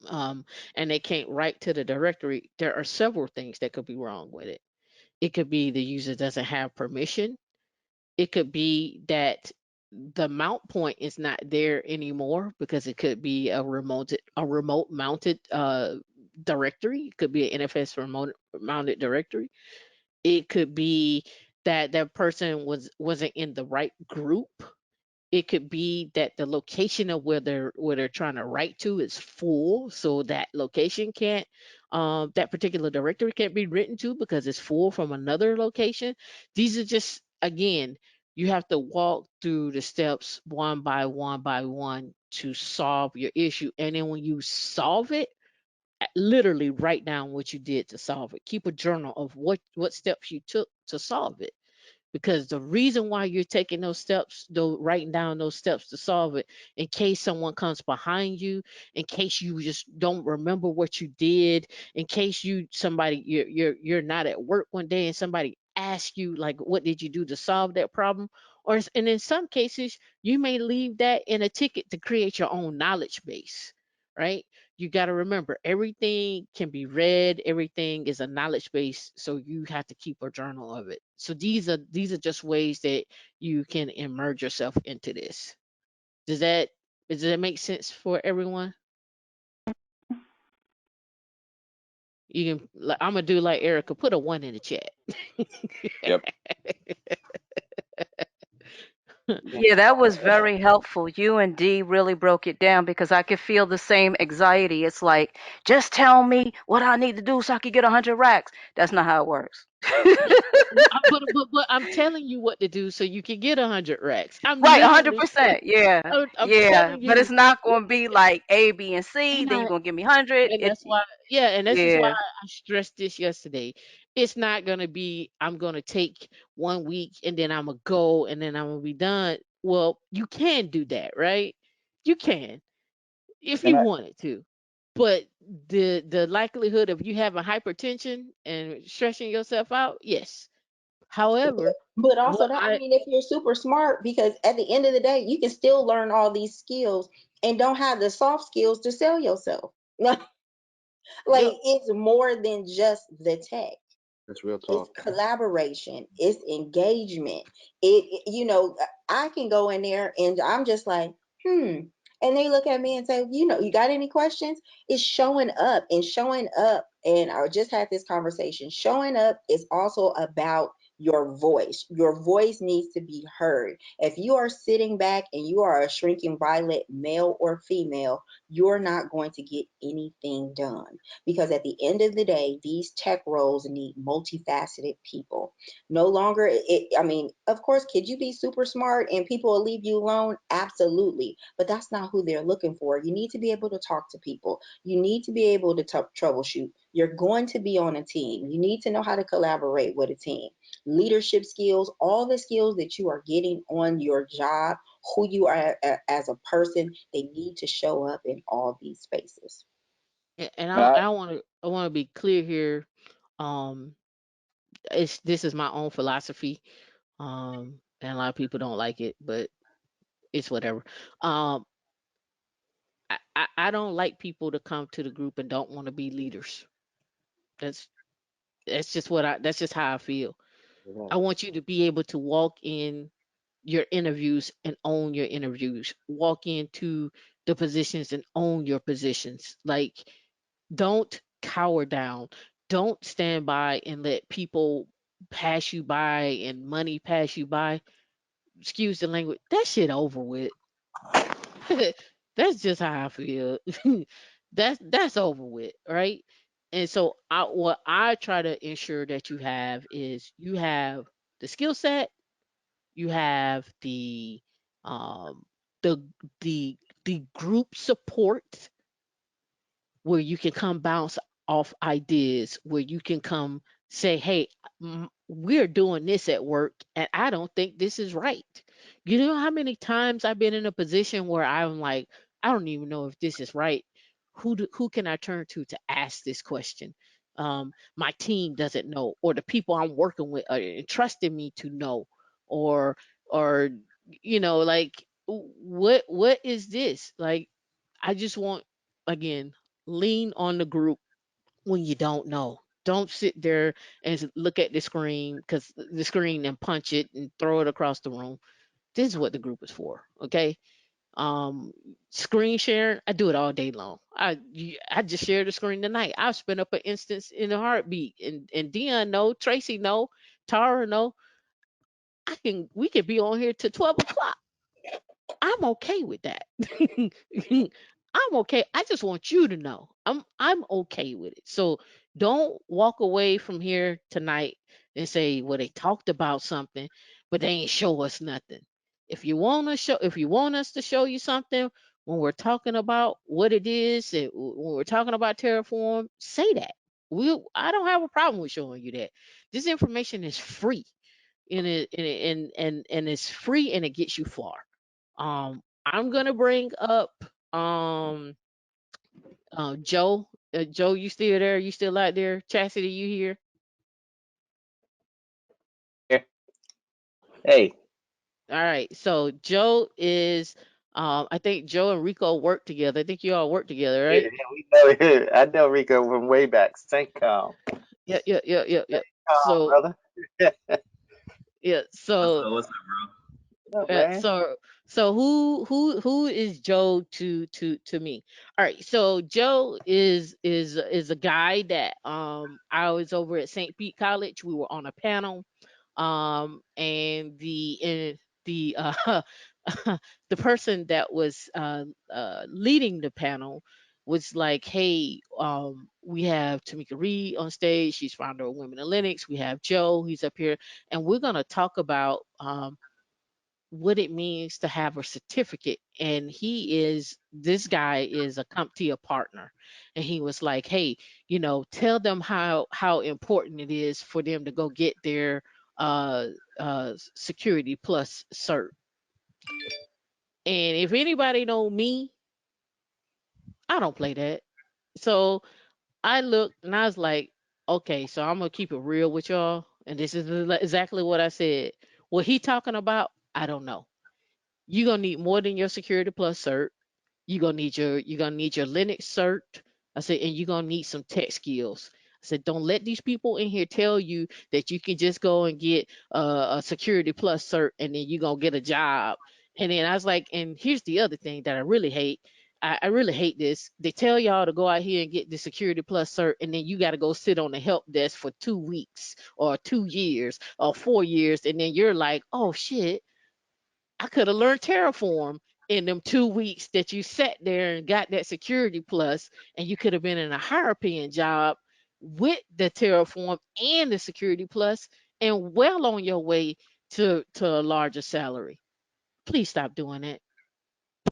and they can't write to the directory, there are several things that could be wrong with it. It could be the user doesn't have permission. It could be that the mount point is not there anymore because it could be a remote mounted directory. It could be an NFS remote mounted directory. It could be that that person wasn't in the right group. It could be that the location of where they're trying to write to is full, so that location can't that particular directory can't be written to because it's full from another location. These are just, again, you have to walk through the steps one by one to solve your issue, and then when you solve it, literally write down what you did to solve it. Keep a journal of what steps you took to solve it, because the reason why you're taking those steps, though, writing down those steps to solve it, in case someone comes behind you, in case you just don't remember what you did, in case you're not at work one day and somebody asks you, like, what did you do to solve that problem? And in some cases you may leave that in a ticket to create your own knowledge base, right? You got to remember, everything can be read, everything is a knowledge base, so you have to keep a journal of it. So these are just ways that you can immerse yourself into this. Does that make sense for everyone? You can. I'm gonna do like Erica. Put a 1 in the chat. Yep. Yeah, that was very helpful. You and Dee really broke it down because I could feel the same anxiety. It's like, just tell me what I need to do so I can get 100 racks. That's not how it works. Yeah, but I'm telling you what to do so you can get 100 racks. I'm Right, literally, 100%. Yeah, I'm yeah. telling But it's you, not going to be like A, B, and C. and Then you're going to give me 100. and that's why, yeah, and this is why Yeah. I stressed this yesterday. It's not gonna be I'm gonna take 1 week and then I'm gonna go and then I'm gonna be done. Well, you can do that, right? You can if And you I wanted to, but the likelihood of you having hypertension and stressing yourself out, yes. However, But also what that, I I mean, if you're super smart, because at the end of the day, you can still learn all these skills and don't have the soft skills to sell yourself. Like yep, it's more than just the tech. That's real It's talk. collaboration, it's engagement. I can go in there and I'm just like, and they look at me and say, you got any questions? It's showing up, and showing up, and I just had this conversation. Showing up is also about your voice. Your voice needs to be heard. If you are sitting back and you are a shrinking violet, male or female, you're not going to get anything done, because at the end of the day, these tech roles need multifaceted people. No longer I mean, of course, could you be super smart and people will leave you alone? Absolutely. But that's not who they're looking for. You need to be able to talk to people. You need to be able to troubleshoot. You're going to be on a team. You need to know how to collaborate with a team. Leadership skills, all the skills that you are getting on your job, who you are as a person, they need to show up in all these spaces. and and I I want to be clear here. Um, this is my own philosophy. And a lot of people don't like it, but it's whatever. Um, I don't like people to come to the group and don't want to be leaders. That's that's just how I feel. Yeah. I want you to be able to walk in your interviews and own your interviews. Walk into the positions and own your positions. Like, don't cower down. Don't stand by and let people pass you by and money pass you by. Excuse the language. That shit over with. That's just how I feel. That's over with, right? And so what I try to ensure that you have is you have the skill set, you have um the the the group support where you can come bounce off ideas, where you can come say, hey, we're doing this at work and I don't think this is right. You know how many times I've been in a position where I'm like, I don't even know if this is right. Who can I turn to ask this question? My team doesn't know, or the people I'm working with are entrusting me to know, or like, what is this? Like, I just want, again, lean on the group when you don't know. Don't sit there and look at the screen and punch it and throw it across the room. This is what the group is for, okay? Um, Screen sharing, I do it all day long. I just shared the screen tonight. I've spent up an instance in a heartbeat, and Dion know, Tracy know, Tara know. We could be on here till 12 o'clock. I'm okay with that. I'm okay. I just want you to know I'm okay with it. So don't walk away from here tonight and say, well, they talked about something, but they ain't show us nothing. If you want us to show you something when we're talking about what it is, and when we're talking about Terraform, say that. I don't have a problem with showing you that. This information is free, and it's free, and it gets you far. I'm gonna bring up um Joe. Joe, you still there? You still out there? Chastity, you here? Hey, All right. So Joe is I think Joe and Rico work together. I think you all work together, yeah, right? yeah, we know. I know Rico from way back. Syncom, Yeah, yeah, yeah, yeah, yeah. Syncom, So brother. yeah, What's so up? What's up, bro? up, man? So who is Joe to me? All right, so Joe is a guy that I was over at St. Pete College. We were on a panel, and the the person that was leading the panel was like, hey, we have Tamika Reed on stage. She's founder of Women in Linux. We have Joe, he's up here, and we're going to talk about what it means to have a certificate. And this guy is a CompTIA partner. And he was like, hey, tell them how important it is for them to go get their uh security plus cert. And if anybody know me, I don't play that. So I looked and I was like, okay, so I'm gonna keep it real with y'all. And this is exactly what I said. What he talking about, I don't know. You're gonna need more than your security plus cert. You're gonna need your Linux cert. I said, and you're gonna need some tech skills. I said, don't let these people in here tell you that you can just go and get a security plus cert and then you're gonna get a job. And then I was like, and here's the other thing that I really hate. I really hate this. They tell y'all to go out here and get the security plus cert, and then you got to go sit on the help desk for 2 weeks or 2 years or 4 years, and then you're like, oh shit, I could have learned Terraform in them 2 weeks that you sat there and got that security plus, and you could have been in a higher paying job with the Terraform and the security plus, and well on your way to a larger salary. Please stop doing that.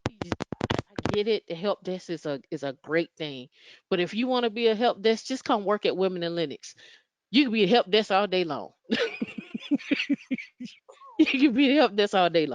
Please, I get it. The help desk is a great thing, but if you want to be a help desk, just come work at Women in Linux. You can be a help desk all day long. You can be a help desk all day long.